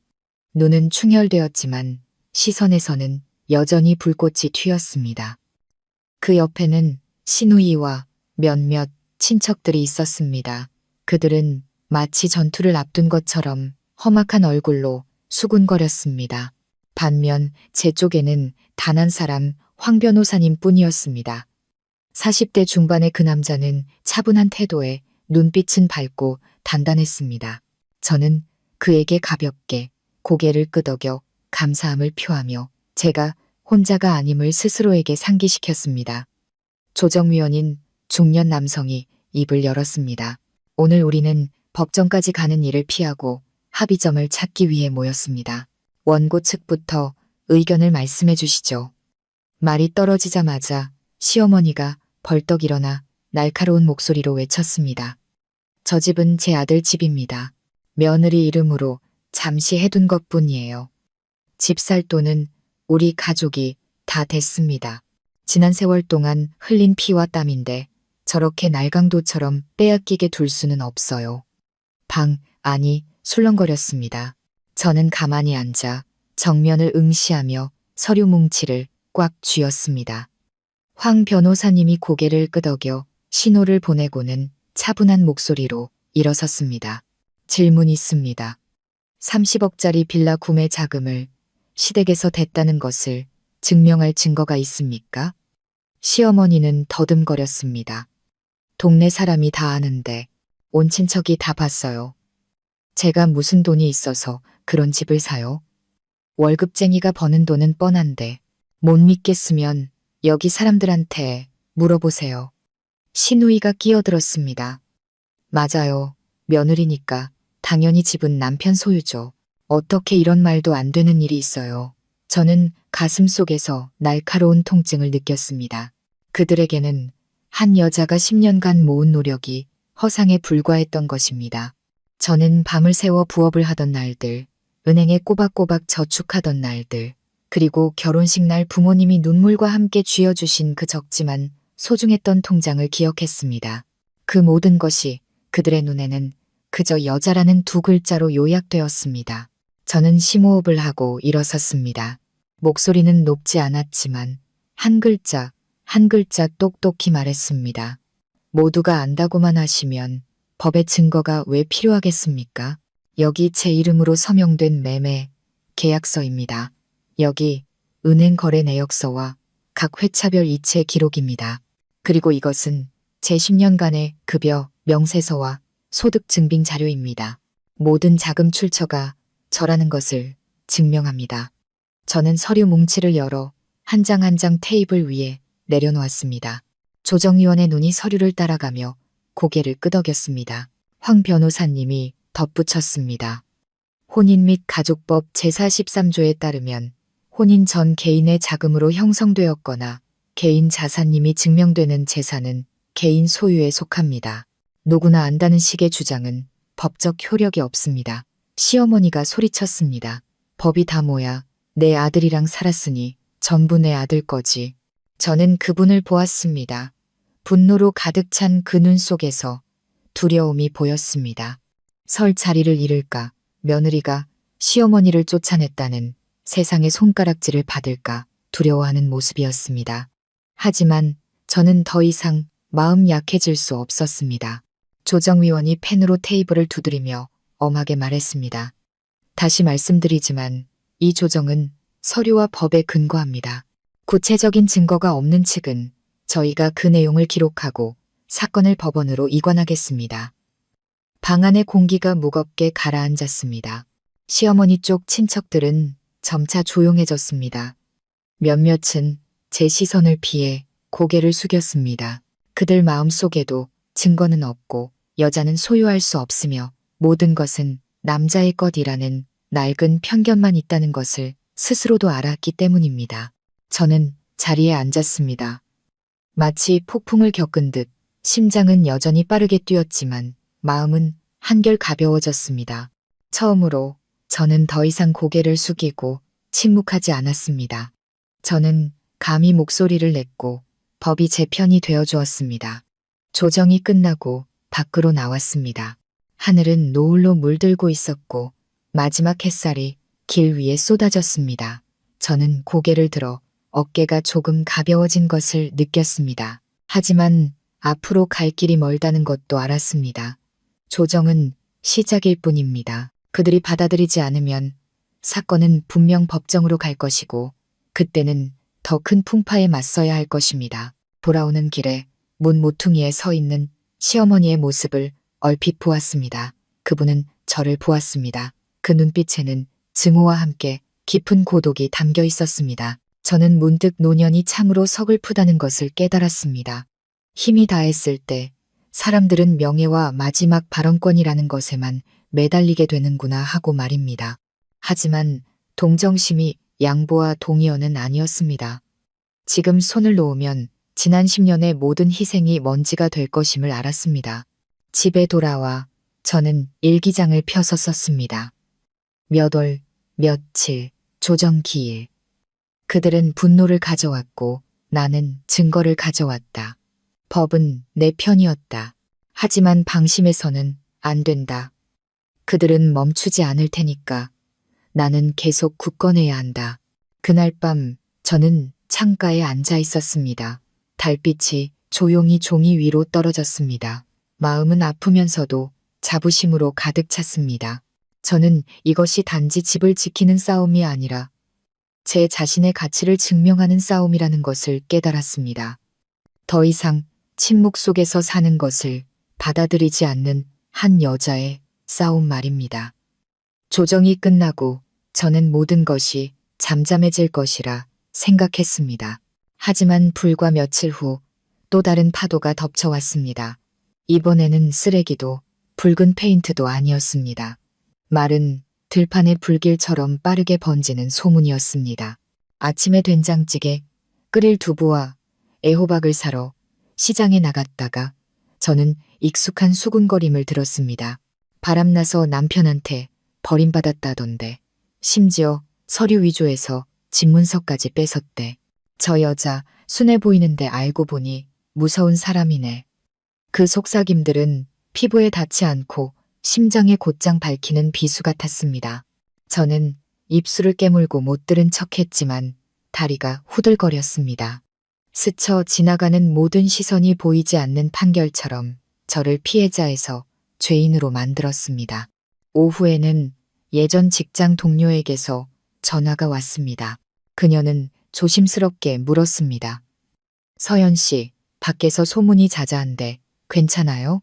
눈은 충혈되었지만 시선에서는 여전히 불꽃이 튀었습니다. 그 옆에는 시누이와 몇몇 친척들이 있었습니다. 그들은 마치 전투를 앞둔 것처럼 험악한 얼굴로 수군거렸습니다. 반면 제 쪽에는 단 한 사람 황 변호사님 뿐이었습니다. 40대 중반의 그 남자는 차분한 태도에 눈빛은 밝고 단단했습니다. 저는 그에게 가볍게 고개를 끄덕여 감사함을 표하며 제가 혼자가 아님을 스스로에게 상기시켰습니다. 조정위원인 중년 남성이 입을 열었습니다. 오늘 우리는 법정까지 가는 일을 피하고 합의점을 찾기 위해 모였습니다. 원고 측부터 의견을 말씀해 주시죠. 말이 떨어지자마자 시어머니가 벌떡 일어나 날카로운 목소리로 외쳤습니다. 저 집은 제 아들 집입니다. 며느리 이름으로 잠시 해둔 것뿐이에요. 집 살 돈은 우리 가족이 다 됐습니다. 지난 세월 동안 흘린 피와 땀인데 저렇게 날강도처럼 빼앗기게 둘 수는 없어요. 아니 술렁거렸습니다. 저는 가만히 앉아 정면을 응시하며 서류 뭉치를 꽉 쥐었습니다. 황 변호사님이 고개를 끄덕여 신호를 보내고는 차분한 목소리로 일어섰습니다. 질문 있습니다. 30억짜리 빌라 구매 자금을 시댁에서 댔다는 것을 증명할 증거가 있습니까? 시어머니는 더듬거렸습니다. 동네 사람이 다 아는데 온 친척이 다 봤어요. 제가 무슨 돈이 있어서 그런 집을 사요? 월급쟁이가 버는 돈은 뻔한데 못 믿겠으면 여기 사람들한테 물어보세요. 신우이가 끼어들었습니다. 맞아요. 며느리니까 당연히 집은 남편 소유죠. 어떻게 이런 말도 안 되는 일이 있어요. 저는 가슴속에서 날카로운 통증을 느꼈습니다. 그들에게는 한 여자가 10년간 모은 노력이 허상에 불과했던 것입니다. 저는 밤을 새워 부업을 하던 날들, 은행에 꼬박꼬박 저축하던 날들, 그리고 결혼식 날 부모님이 눈물과 함께 쥐어주신 그 적지만 소중했던 통장을 기억했습니다. 그 모든 것이 그들의 눈에는 그저 여자라는 두 글자로 요약되었습니다. 저는 심호흡을 하고 일어섰습니다. 목소리는 높지 않았지만 한 글자 한 글자 똑똑히 말했습니다. 모두가 안다고만 하시면 법의 증거가 왜 필요하겠습니까? 여기 제 이름으로 서명된 매매 계약서입니다. 여기 은행 거래 내역서와 각 회차별 이체 기록입니다. 그리고 이것은 제 10년간의 급여 명세서와 소득 증빙 자료입니다. 모든 자금 출처가 저라는 것을 증명합니다. 저는 서류 뭉치를 열어 한 장 한 장 테이블 위에 내려놓았습니다. 조정위원의 눈이 서류를 따라가며 고개를 끄덕였습니다. 황 변호사님이 덧붙였습니다. 혼인 및 가족법 제43조에 따르면 혼인 전 개인의 자금으로 형성되었거나 개인 자산임이 증명되는 재산은 개인 소유에 속합니다. 누구나 안다는 식의 주장은 법적 효력이 없습니다. 시어머니가 소리쳤습니다. 법이 다 뭐야. 내 아들이랑 살았으니 전부 내 아들 거지. 저는 그분을 보았습니다. 분노로 가득 찬 그 눈 속에서 두려움이 보였습니다. 설 자리를 잃을까, 며느리가 시어머니를 쫓아냈다는 세상의 손가락질을 받을까 두려워하는 모습이었습니다. 하지만 저는 더 이상 마음 약해질 수 없었습니다. 조정위원이 펜으로 테이블을 두드리며 엄하게 말했습니다. 다시 말씀드리지만 이 조정은 서류와 법에 근거합니다. 구체적인 증거가 없는 측은 저희가 그 내용을 기록하고 사건을 법원으로 이관하겠습니다. 방 안의 공기가 무겁게 가라앉았습니다. 시어머니 쪽 친척들은 점차 조용해졌습니다. 몇몇은 제 시선을 피해 고개를 숙였습니다. 그들 마음속에도 증거는 없고 여자는 소유할 수 없으며 모든 것은 남자의 것이라는 낡은 편견만 있다는 것을 스스로도 알았기 때문입니다. 저는 자리에 앉았습니다. 마치 폭풍을 겪은 듯 심장은 여전히 빠르게 뛰었지만 마음은 한결 가벼워졌습니다. 처음으로 저는 더 이상 고개를 숙이고 침묵하지 않았습니다. 저는 감히 목소리를 냈고 법이 제 편이 되어주었습니다. 조정이 끝나고 밖으로 나왔습니다. 하늘은 노을로 물들고 있었고 마지막 햇살이 길 위에 쏟아졌습니다. 저는 고개를 들어 어깨가 조금 가벼워진 것을 느꼈습니다. 하지만 앞으로 갈 길이 멀다는 것도 알았습니다. 조정은 시작일 뿐입니다. 그들이 받아들이지 않으면 사건은 분명 법정으로 갈 것이고 그때는 더 큰 풍파에 맞서야 할 것입니다. 돌아오는 길에 문 모퉁이에 서 있는 시어머니의 모습을 얼핏 보았습니다. 그분은 저를 보았습니다. 그 눈빛에는 증오와 함께 깊은 고독이 담겨 있었습니다. 저는 문득 노년이 참으로 서글프다는 것을 깨달았습니다. 힘이 다했을 때 사람들은 명예와 마지막 발언권이라는 것에만 매달리게 되는구나 하고 말입니다. 하지만 동정심이 양보와 동의어는 아니었습니다. 지금 손을 놓으면 지난 10년의 모든 희생이 먼지가 될 것임을 알았습니다. 집에 돌아와 저는 일기장을 펴서 썼습니다. 몇 월, 며칠, 조정기일. 그들은 분노를 가져왔고 나는 증거를 가져왔다. 법은 내 편이었다. 하지만 방심해서는 안 된다. 그들은 멈추지 않을 테니까 나는 계속 굳건해야 한다. 그날 밤 저는 창가에 앉아 있었습니다. 달빛이 조용히 종이 위로 떨어졌습니다. 마음은 아프면서도 자부심으로 가득 찼습니다. 저는 이것이 단지 집을 지키는 싸움이 아니라 제 자신의 가치를 증명하는 싸움이라는 것을 깨달았습니다. 더 이상 침묵 속에서 사는 것을 받아들이지 않는 한 여자의 싸움 말입니다. 조정이 끝나고 저는 모든 것이 잠잠해질 것이라 생각했습니다. 하지만 불과 며칠 후 또 다른 파도가 덮쳐왔습니다. 이번에는 쓰레기도 붉은 페인트도 아니었습니다. 마른 들판의 불길처럼 빠르게 번지는 소문이었습니다. 아침에 된장찌개, 끓일 두부와 애호박을 사러 시장에 나갔다가 저는 익숙한 수군거림을 들었습니다. 바람나서 남편한테 버림받았다던데, 심지어 서류 위조해서 집문서까지 뺏었대. 저 여자 순해 보이는데 알고 보니 무서운 사람이네. 그 속삭임들은 피부에 닿지 않고 심장에 곧장 밝히는 비수 같았습니다. 저는 입술을 깨물고 못 들은 척했지만 다리가 후들거렸습니다. 스쳐 지나가는 모든 시선이 보이지 않는 판결처럼 저를 피해자에서 죄인으로 만들었습니다. 오후에는 예전 직장 동료에게서 전화가 왔습니다. 그녀는 조심스럽게 물었습니다. 서연 씨, 밖에서 소문이 자자한데 괜찮아요?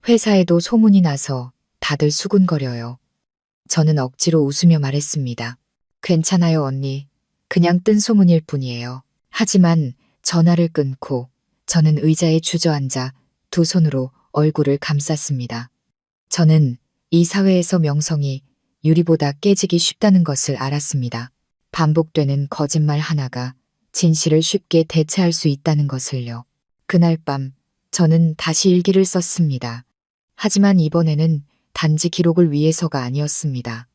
회사에도 소문이 나서 다들 수군거려요. 저는 억지로 웃으며 말했습니다. 괜찮아요, 언니. 그냥 뜬 소문일 뿐이에요. 하지만 전화를 끊고 저는 의자에 주저앉아 두 손으로 얼굴을 감쌌습니다. 저는 이 사회에서 명성이 유리보다 깨지기 쉽다는 것을 알았습니다. 반복되는 거짓말 하나가 진실을 쉽게 대체할 수 있다는 것을요. 그날 밤 저는 다시 일기를 썼습니다. 하지만 이번에는 단지 기록을 위해서가 아니었습니다.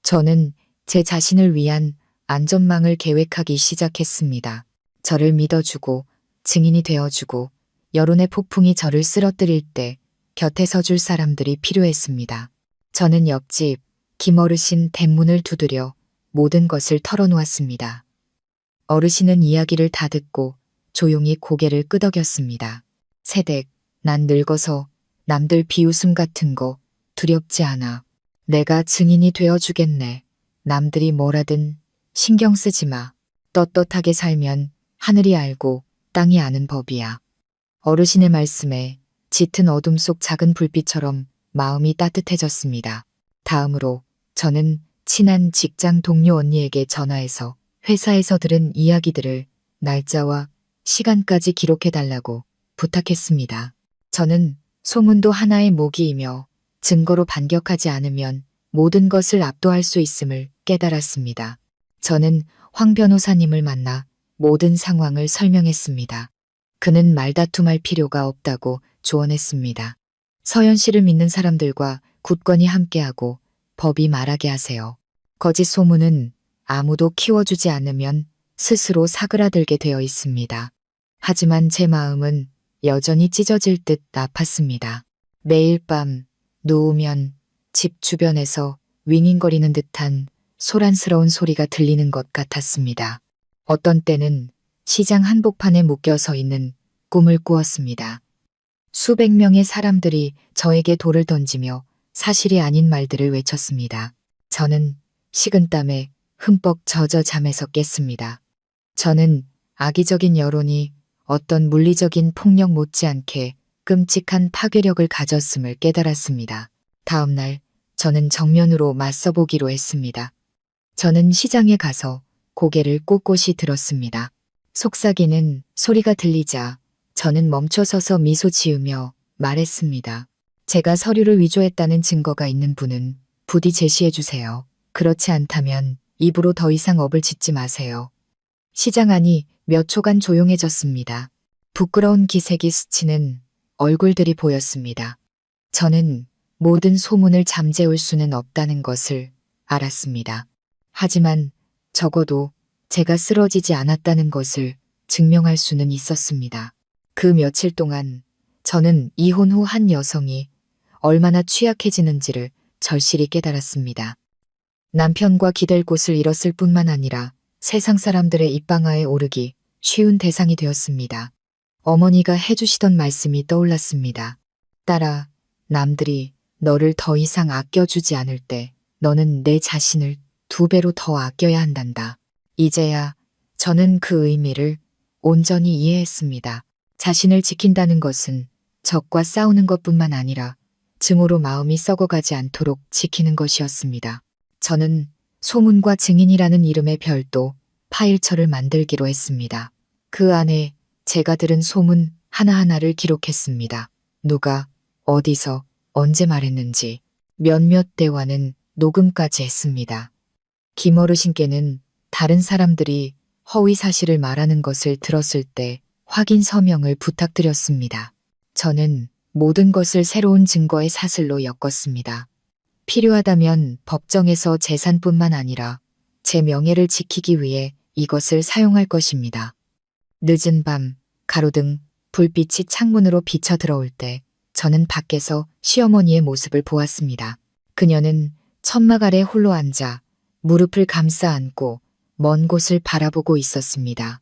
저는 제 자신을 위한 안전망을 계획하기 시작했습니다. 저를 믿어주고 증인이 되어주고 여론의 폭풍이 저를 쓰러뜨릴 때 곁에 서줄 사람들이 필요했습니다. 저는 옆집 김어르신 대문을 두드려 모든 것을 털어놓았습니다. 어르신은 이야기를 다 듣고 조용히 고개를 끄덕였습니다. 세댁, 난 늙어서 남들 비웃음 같은 거 두렵지 않아. 내가 증인이 되어주겠네. 남들이 뭐라든 신경 쓰지 마. 떳떳하게 살면 하늘이 알고 땅이 아는 법이야. 어르신의 말씀에 짙은 어둠 속 작은 불빛처럼 마음이 따뜻해졌습니다. 다음으로 저는 친한 직장 동료 언니에게 전화해서 회사에서 들은 이야기들을 날짜와 시간까지 기록해달라고 부탁했습니다. 저는 소문도 하나의 모기이며 증거로 반격하지 않으면 모든 것을 압도할 수 있음을 깨달았습니다. 저는 황 변호사님을 만나 모든 상황을 설명했습니다. 그는 말다툼할 필요가 없다고 조언했습니다. 서연 씨를 믿는 사람들과 굳건히 함께하고 법이 말하게 하세요. 거짓 소문은 아무도 키워주지 않으면 스스로 사그라들게 되어 있습니다. 하지만 제 마음은 여전히 찢어질 듯 아팠습니다. 매일 밤 누우면 집 주변에서 윙윙거리는 듯한 소란스러운 소리가 들리는 것 같았습니다. 어떤 때는 시장 한복판에 묶여 서 있는 꿈을 꾸었습니다. 수백 명의 사람들이 저에게 돌을 던지며 사실이 아닌 말들을 외쳤습니다. 저는 식은땀에 흠뻑 젖어 잠에서 깼습니다. 저는 악의적인 여론이 어떤 물리적인 폭력 못지않게 끔찍한 파괴력을 가졌음을 깨달았습니다. 다음 날 저는 정면으로 맞서보기로 했습니다. 저는 시장에 가서 고개를 꼿꼿이 들었습니다. 속삭이는 소리가 들리자 저는 멈춰서서 미소 지으며 말했습니다. 제가 서류를 위조했다는 증거가 있는 분은 부디 제시해 주세요. 그렇지 않다면 입으로 더 이상 업을 짓지 마세요. 시장 안이 몇 초간 조용해졌습니다. 부끄러운 기색이 스치는 얼굴들이 보였습니다. 저는 모든 소문을 잠재울 수는 없다는 것을 알았습니다. 하지만 적어도 제가 쓰러지지 않았다는 것을 증명할 수는 있었습니다. 그 며칠 동안 저는 이혼 후 한 여성이 얼마나 취약해지는지를 절실히 깨달았습니다. 남편과 기댈 곳을 잃었을 뿐만 아니라 세상 사람들의 입방아에 오르기 쉬운 대상이 되었습니다. 어머니가 해주시던 말씀이 떠올랐습니다. 딸아, 남들이 너를 더 이상 아껴주지 않을 때 너는 내 자신을 2배로 더 아껴야 한단다. 이제야 저는 그 의미를 온전히 이해했습니다. 자신을 지킨다는 것은 적과 싸우는 것뿐만 아니라 증오로 마음이 썩어가지 않도록 지키는 것이었습니다. 저는 소문과 증인이라는 이름의 별도 파일처를 만들기로 했습니다. 그 안에 제가 들은 소문 하나하나를 기록했습니다. 누가, 어디서, 언제 말했는지, 몇몇 대화는 녹음까지 했습니다. 김어르신께는 다른 사람들이 허위 사실을 말하는 것을 들었을 때 확인 서명을 부탁드렸습니다. 저는 모든 것을 새로운 증거의 사슬로 엮었습니다. 필요하다면 법정에서 재산뿐만 아니라 제 명예를 지키기 위해 이것을 사용할 것입니다. 늦은 밤, 가로등, 불빛이 창문으로 비쳐 들어올 때 저는 밖에서 시어머니의 모습을 보았습니다. 그녀는 천막 아래 홀로 앉아 무릎을 감싸 안고 먼 곳을 바라보고 있었습니다.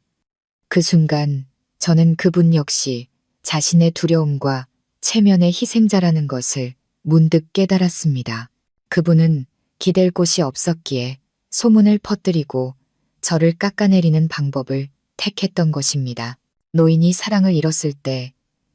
그 순간 저는 그분 역시 자신의 두려움과 체면의 희생자라는 것을 문득 깨달았습니다. 그분은 기댈 곳이 없었기에 소문을 퍼뜨리고 저를 깎아내리는 방법을 택했던 것입니다. 노인이 사랑을 잃었을 때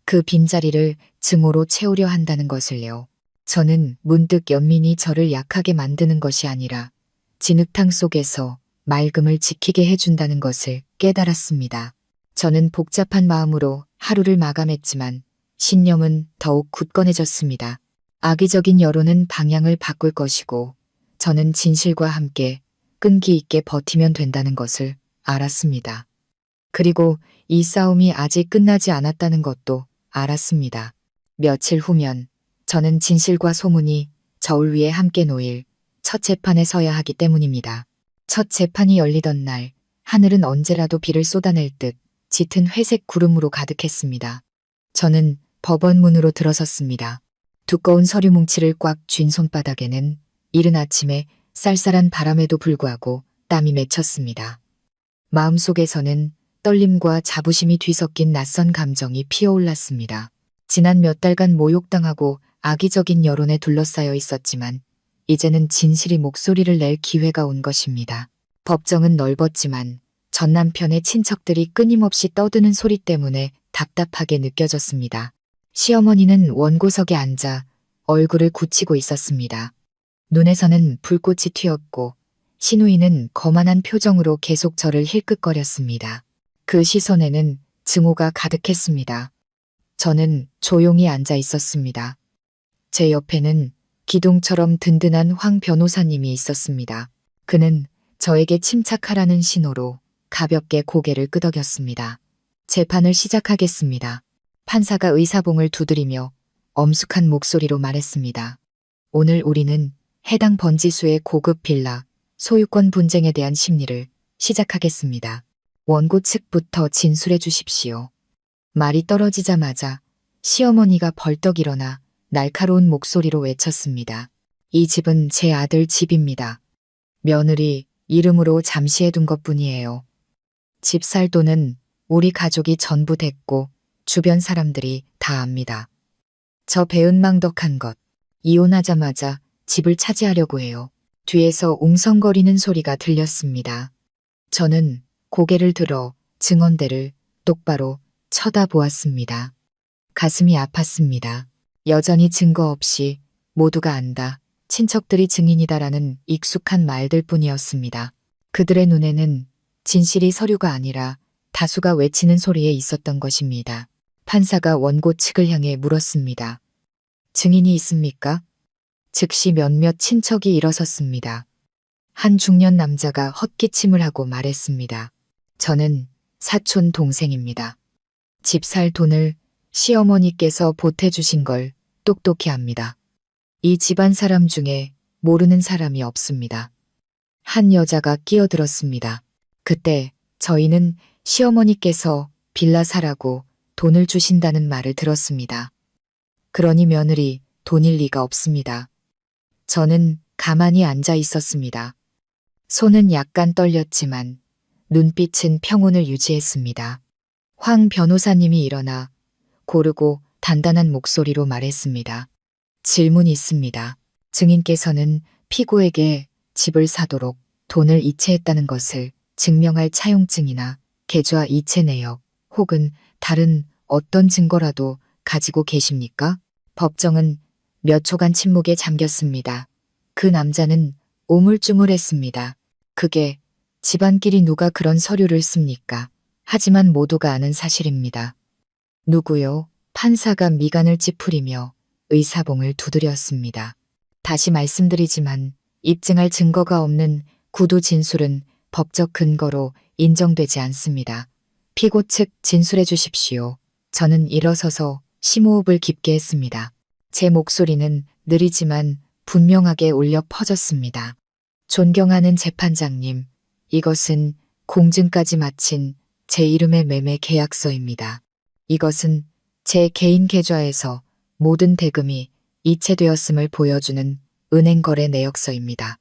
그 빈자리를 증오로 채우려 한다는 것을요. 저는 문득 연민이 저를 약하게 만드는 것이 아니라 진흙탕 속에서 맑음을 지키게 해준다는 것을 깨달았습니다. 저는 복잡한 마음으로 하루를 마감했지만 신념은 더욱 굳건해졌습니다. 악의적인 여론은 방향을 바꿀 것이고 저는 진실과 함께 끈기 있게 버티면 된다는 것을 알았습니다. 그리고 이 싸움이 아직 끝나지 않았다는 것도 알았습니다. 며칠 후면 저는 진실과 소문이 저울 위에 함께 놓일 첫 재판에 서야 하기 때문입니다. 첫 재판이 열리던 날 하늘은 언제라도 비를 쏟아낼 듯 짙은 회색 구름으로 가득했습니다. 저는 법원 문으로 들어섰습니다. 두꺼운 서류 뭉치를 꽉 쥔 손바닥에는 이른 아침에 쌀쌀한 바람에도 불구하고 땀이 맺혔습니다. 마음속에서는 떨림과 자부심이 뒤섞인 낯선 감정이 피어올랐습니다. 지난 몇 달간 모욕당하고 악의적인 여론에 둘러싸여 있었지만 이제는 진실이 목소리를 낼 기회가 온 것입니다. 법정은 넓었지만 전 남편의 친척들이 끊임없이 떠드는 소리 때문에 답답하게 느껴졌습니다. 시어머니는 원고석에 앉아 얼굴을 굳히고 있었습니다. 눈에서는 불꽃이 튀었고 시누이는 거만한 표정으로 계속 저를 힐끗거렸습니다. 그 시선에는 증오가 가득했습니다. 저는 조용히 앉아 있었습니다. 제 옆에는 기둥처럼 든든한 황 변호사님이 있었습니다. 그는 저에게 침착하라는 신호로 가볍게 고개를 끄덕였습니다. 재판을 시작하겠습니다. 판사가 의사봉을 두드리며 엄숙한 목소리로 말했습니다. 오늘 우리는 해당 번지수의 고급 빌라 소유권 분쟁에 대한 심리를 시작하겠습니다. 원고 측부터 진술해 주십시오. 말이 떨어지자마자 시어머니가 벌떡 일어나 날카로운 목소리로 외쳤습니다. 이 집은 제 아들 집입니다. 며느리 이름으로 잠시 해둔 것뿐이에요. 집 살 돈은 우리 가족이 전부 됐고 주변 사람들이 다 압니다. 저 배은망덕한 것. 이혼하자마자 집을 차지하려고 해요. 뒤에서 웅성거리는 소리가 들렸습니다. 저는 고개를 들어 증언대를 똑바로 쳐다보았습니다. 가슴이 아팠습니다. 여전히 증거 없이 모두가 안다. 친척들이 증인이다라는 익숙한 말들 뿐이었습니다. 그들의 눈에는 진실이 서류가 아니라 다수가 외치는 소리에 있었던 것입니다. 판사가 원고 측을 향해 물었습니다. 증인이 있습니까? 즉시 몇몇 친척이 일어섰습니다. 한 중년 남자가 헛기침을 하고 말했습니다. 저는 사촌 동생입니다. 집 살 돈을 시어머니께서 보태주신 걸 똑똑히 압니다. 이 집안 사람 중에 모르는 사람이 없습니다. 한 여자가 끼어들었습니다. 그때 저희는 시어머니께서 빌라 사라고 돈을 주신다는 말을 들었습니다. 그러니 며느리 돈일 리가 없습니다. 저는 가만히 앉아 있었습니다. 손은 약간 떨렸지만 눈빛은 평온을 유지했습니다. 황 변호사님이 일어나 고르고 단단한 목소리로 말했습니다. 질문이 있습니다. 증인께서는 피고에게 집을 사도록 돈을 이체했다는 것을 증명할 차용증이나 계좌 이체 내역 혹은 다른 어떤 증거라도 가지고 계십니까? 법정은 몇 초간 침묵에 잠겼습니다. 그 남자는 오물쭈물했습니다. 그게 집안끼리 누가 그런 서류를 씁니까? 하지만 모두가 아는 사실입니다. 누구요? 판사가 미간을 찌푸리며 의사봉을 두드렸습니다. 다시 말씀드리지만 입증할 증거가 없는 구두 진술은 법적 근거로 인정되지 않습니다. 피고 측 진술해 주십시오. 저는 일어서서 심호흡을 깊게 했습니다. 제 목소리는 느리지만 분명하게 울려 퍼졌습니다. 존경하는 재판장님, 이것은 공증까지 마친 제 이름의 매매 계약서입니다. 이것은 제 개인 계좌에서 모든 대금이 이체되었음을 보여주는 은행거래 내역서입니다.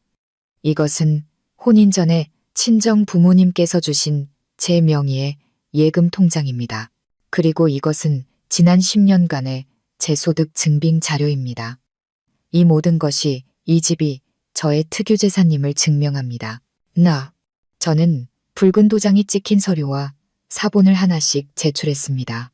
이것은 혼인 전에 친정 부모님께서 주신 제 명의의 예금 통장입니다. 그리고 이것은 지난 10년간의 제 소득 증빙 자료입니다. 이 모든 것이 이 집이 저의 특유재산임을 증명합니다. 저는 붉은 도장이 찍힌 서류와 사본을 하나씩 제출했습니다.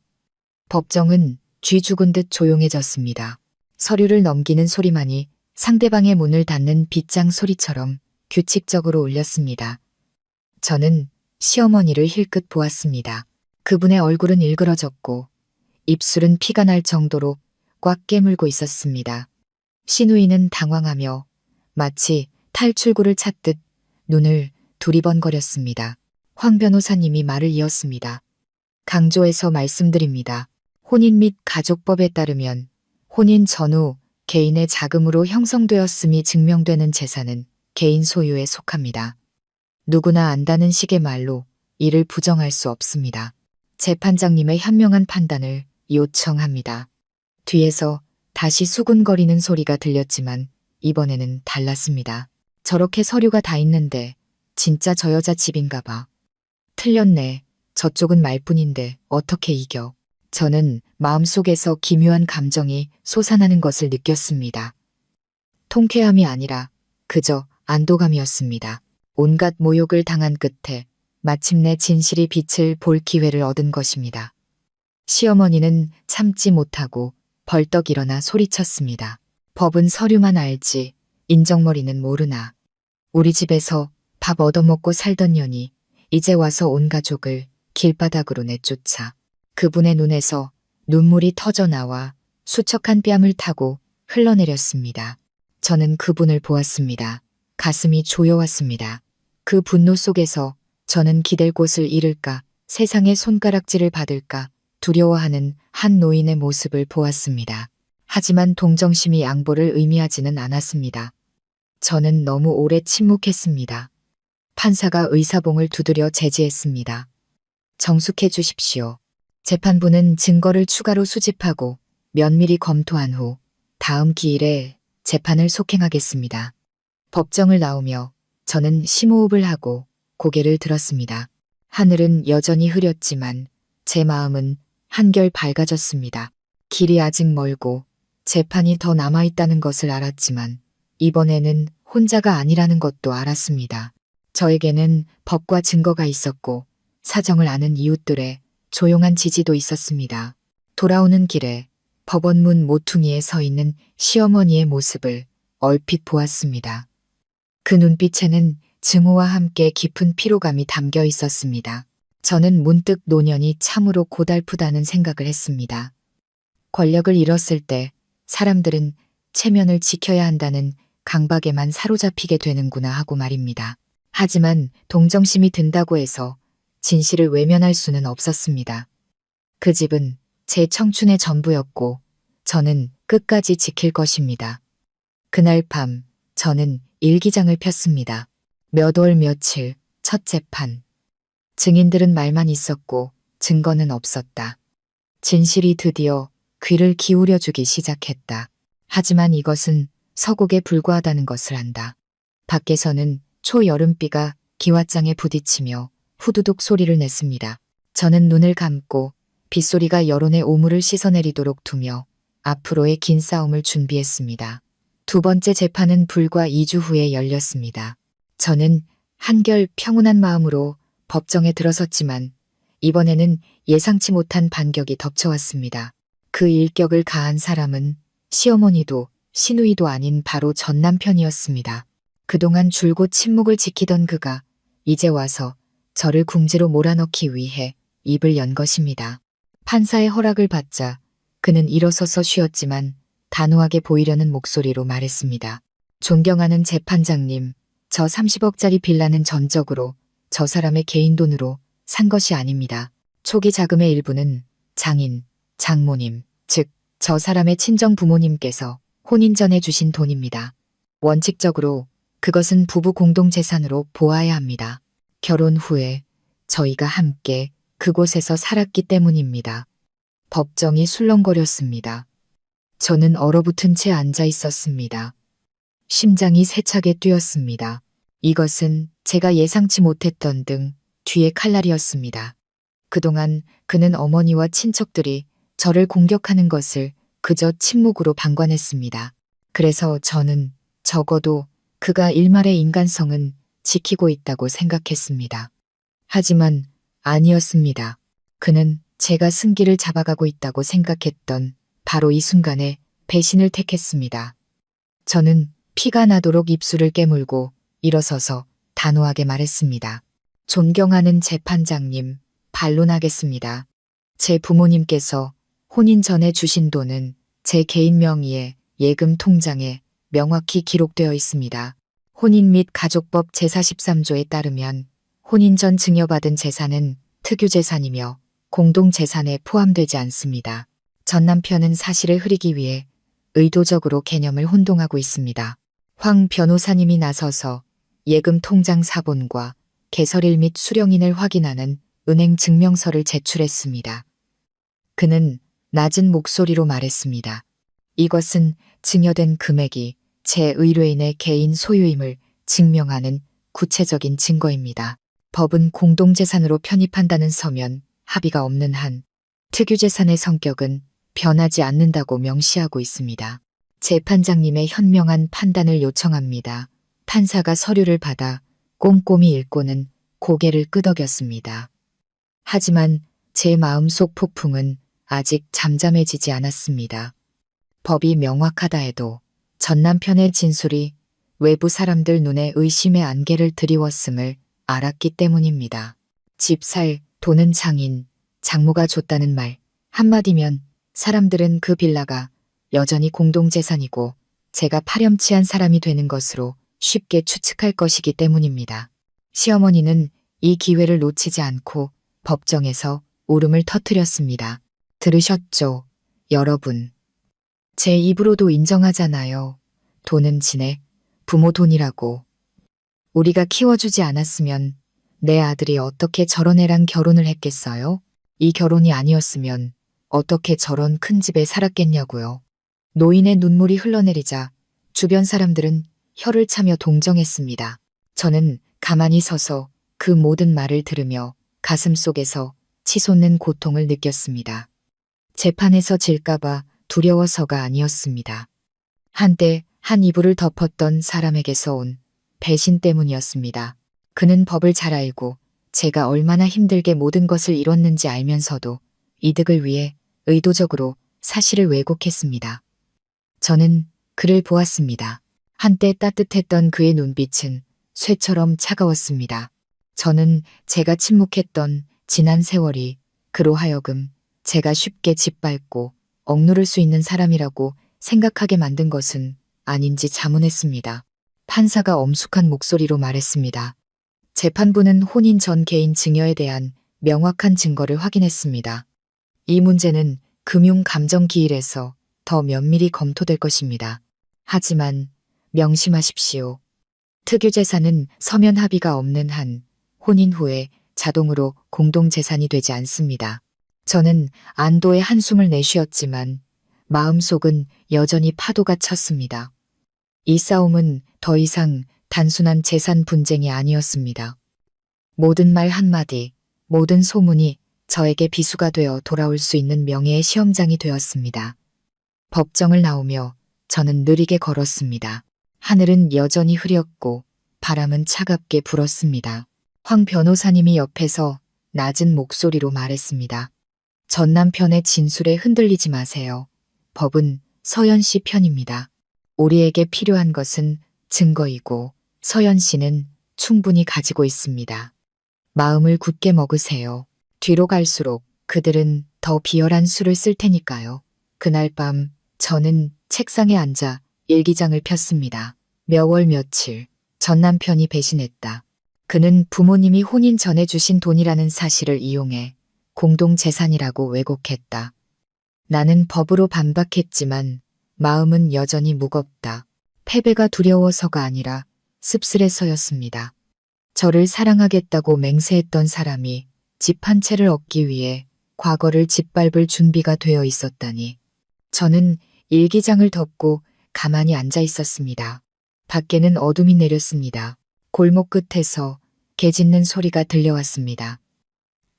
법정은 쥐 죽은 듯 조용해졌습니다. 서류를 넘기는 소리만이 상대방의 문을 닫는 빗장 소리처럼 규칙적으로 울렸습니다. 저는 시어머니를 힐끗 보았습니다. 그분의 얼굴은 일그러졌고 입술은 피가 날 정도로 꽉 깨물고 있었습니다. 시누이는 당황하며 마치 탈출구를 찾듯 눈을 두리번거렸습니다. 황 변호사님이 말을 이었습니다. 강조해서 말씀드립니다. 혼인 및 가족법에 따르면 혼인 전후 개인의 자금으로 형성되었음이 증명되는 재산은 개인 소유에 속합니다. 누구나 안다는 식의 말로 이를 부정할 수 없습니다. 재판장님의 현명한 판단을 요청합니다. 뒤에서 다시 수군거리는 소리가 들렸지만 이번에는 달랐습니다. 저렇게 서류가 다 있는데 진짜 저 여자 집인가 봐. 틀렸네. 저쪽은 말뿐인데 어떻게 이겨. 저는 마음속에서 기묘한 감정이 솟아나는 것을 느꼈습니다. 통쾌함이 아니라 그저 안도감이었습니다. 온갖 모욕을 당한 끝에 마침내 진실이 빛을 볼 기회를 얻은 것입니다. 시어머니는 참지 못하고 벌떡 일어나 소리쳤습니다. 법은 서류만 알지 인정머리는 모르나. 우리 집에서 밥 얻어먹고 살던 년이 이제 와서 온 가족을 길바닥으로 내쫓아 그분의 눈에서 눈물이 터져나와 수척한 뺨을 타고 흘러내렸습니다. 저는 그분을 보았습니다. 가슴이 조여왔습니다. 그 분노 속에서 저는 기댈 곳을 잃을까, 세상의 손가락질을 받을까 두려워하는 한 노인의 모습을 보았습니다. 하지만 동정심이 양보를 의미하지는 않았습니다. 저는 너무 오래 침묵했습니다. 판사가 의사봉을 두드려 제지했습니다. 정숙해 주십시오. 재판부는 증거를 추가로 수집하고 면밀히 검토한 후 다음 기일에 재판을 속행하겠습니다. 법정을 나오며 저는 심호흡을 하고 고개를 들었습니다. 하늘은 여전히 흐렸지만 제 마음은 한결 밝아졌습니다. 길이 아직 멀고 재판이 더 남아있다는 것을 알았지만 이번에는 혼자가 아니라는 것도 알았습니다. 저에게는 법과 증거가 있었고 사정을 아는 이웃들의 조용한 지지도 있었습니다. 돌아오는 길에 법원 문 모퉁이에 서 있는 시어머니의 모습을 얼핏 보았습니다. 그 눈빛에는 증오와 함께 깊은 피로감이 담겨 있었습니다. 저는 문득 노년이 참으로 고달프다는 생각을 했습니다. 권력을 잃었을 때 사람들은 체면을 지켜야 한다는 강박에만 사로잡히게 되는구나 하고 말입니다. 하지만 동정심이 든다고 해서 진실을 외면할 수는 없었습니다. 그 집은 제 청춘의 전부였고 저는 끝까지 지킬 것입니다. 그날 밤 저는 일기장을 폈습니다. 몇 월 며칠 첫 재판. 증인들은 말만 있었고 증거는 없었다. 진실이 드디어 귀를 기울여주기 시작했다. 하지만 이것은 서곡에 불과하다는 것을 안다. 밖에서는 초여름비가 기왓장에 부딪히며 후두둑 소리를 냈습니다. 저는 눈을 감고 빗소리가 여론의 오물을 씻어내리도록 두며 앞으로의 긴 싸움을 준비했습니다. 두 번째 재판은 불과 2주 후에 열렸습니다. 저는 한결 평온한 마음으로 법정에 들어섰지만 이번에는 예상치 못한 반격이 덮쳐왔습니다. 그 일격을 가한 사람은 시어머니도 시누이도 아닌 바로 전 남편이었습니다. 그동안 줄곧 침묵을 지키던 그가 이제 와서 저를 궁지로 몰아넣기 위해 입을 연 것입니다. 판사의 허락을 받자 그는 일어서서 쉬었지만 단호하게 보이려는 목소리로 말했습니다. 존경하는 재판장님, 저 30억짜리 빌라는 전적으로 저 사람의 개인 돈으로 산 것이 아닙니다. 초기 자금의 일부는 장인, 장모님, 즉 저 사람의 친정 부모님께서 혼인 전에 주신 돈입니다. 원칙적으로 그것은 부부 공동재산으로 보아야 합니다. 결혼 후에 저희가 함께 그곳에서 살았기 때문입니다. 법정이 술렁거렸습니다. 저는 얼어붙은 채 앉아 있었습니다. 심장이 세차게 뛰었습니다. 이것은 제가 예상치 못했던 등 뒤의 칼날이었습니다. 그동안 그는 어머니와 친척들이 저를 공격하는 것을 그저 침묵으로 방관했습니다. 그래서 저는 적어도 그가 일말의 인간성은 지키고 있다고 생각했습니다. 하지만 아니었습니다. 그는 제가 승기를 잡아가고 있다고 생각했던 바로 이 순간에 배신을 택했습니다. 저는 피가 나도록 입술을 깨물고 일어서서 단호하게 말했습니다. 존경하는 재판장님, 반론하겠습니다. 제 부모님께서 혼인 전에 주신 돈은 제 개인 명의의 예금 통장에 명확히 기록되어 있습니다. 혼인 및 가족법 제43조에 따르면 혼인 전 증여받은 재산은 특유재산이며 공동재산에 포함되지 않습니다. 전 남편은 사실을 흐리기 위해 의도적으로 개념을 혼동하고 있습니다. 황 변호사님이 나서서 예금 통장 사본과 개설일 및 수령인을 확인하는 은행 증명서를 제출했습니다. 그는 낮은 목소리로 말했습니다. 이것은 증여된 금액이 제 의뢰인의 개인 소유임을 증명하는 구체적인 증거입니다. 법은 공동재산으로 편입한다는 서면 합의가 없는 한 특유재산의 성격은 변하지 않는다고 명시하고 있습니다. 재판장님의 현명한 판단을 요청합니다. 판사가 서류를 받아 꼼꼼히 읽고는 고개를 끄덕였습니다. 하지만 제 마음속 폭풍은 아직 잠잠해지지 않았습니다. 법이 명확하다 해도 전 남편의 진술이 외부 사람들 눈에 의심의 안개를 드리웠음을 알았기 때문입니다. 집 살 돈은 장인, 장모가 줬다는 말 한마디면 사람들은 그 빌라가 여전히 공동재산이고 제가 파렴치한 사람이 되는 것으로 쉽게 추측할 것이기 때문입니다. 시어머니는 이 기회를 놓치지 않고 법정에서 울음을 터뜨렸습니다. 들으셨죠, 여러분. 제 입으로도 인정하잖아요. 돈은 지네 부모 돈이라고. 우리가 키워주지 않았으면 내 아들이 어떻게 저런 애랑 결혼을 했겠어요? 이 결혼이 아니었으면 어떻게 저런 큰 집에 살았겠냐고요. 노인의 눈물이 흘러내리자 주변 사람들은 혀를 차며 동정했습니다. 저는 가만히 서서 그 모든 말을 들으며 가슴 속에서 치솟는 고통을 느꼈습니다. 재판에서 질까봐 두려워서가 아니었습니다. 한때 한 이불을 덮었던 사람에게서 온 배신 때문이었습니다. 그는 법을 잘 알고 제가 얼마나 힘들게 모든 것을 이뤘는지 알면서도 이득을 위해 의도적으로 사실을 왜곡했습니다. 저는 그를 보았습니다. 한때 따뜻했던 그의 눈빛은 쇠처럼 차가웠습니다. 저는 제가 침묵했던 지난 세월이 그로 하여금 제가 쉽게 짓밟고 억누를 수 있는 사람이라고 생각하게 만든 것은 아닌지 자문했습니다. 판사가 엄숙한 목소리로 말했습니다. 재판부는 혼인 전 개인 증여에 대한 명확한 증거를 확인했습니다. 이 문제는 금융감정기일에서 더 면밀히 검토될 것입니다. 하지만 명심하십시오. 특유재산은 서면 합의가 없는 한 혼인 후에 자동으로 공동재산이 되지 않습니다. 저는 안도의 한숨을 내쉬었지만 마음속은 여전히 파도가 쳤습니다. 이 싸움은 더 이상 단순한 재산 분쟁이 아니었습니다. 모든 말 한마디, 모든 소문이 저에게 비수가 되어 돌아올 수 있는 명예의 시험장이 되었습니다. 법정을 나오며 저는 느리게 걸었습니다. 하늘은 여전히 흐렸고 바람은 차갑게 불었습니다. 황 변호사님이 옆에서 낮은 목소리로 말했습니다. 전 남편의 진술에 흔들리지 마세요. 법은 서연 씨 편입니다. 우리에게 필요한 것은 증거이고 서연 씨는 충분히 가지고 있습니다. 마음을 굳게 먹으세요. 뒤로 갈수록 그들은 더 비열한 수를 쓸 테니까요. 그날 밤 저는 책상에 앉아 일기장을 폈습니다. 몇 월 며칠 전 남편이 배신했다. 그는 부모님이 혼인 전에 주신 돈이라는 사실을 이용해 공동재산이라고 왜곡했다. 나는 법으로 반박했지만 마음은 여전히 무겁다. 패배가 두려워서가 아니라 씁쓸해서였습니다. 저를 사랑하겠다고 맹세했던 사람이 집 한 채를 얻기 위해 과거를 짓밟을 준비가 되어 있었다니. 저는 일기장을 덮고 가만히 앉아 있었습니다. 밖에는 어둠이 내렸습니다. 골목 끝에서 개 짖는 소리가 들려왔습니다.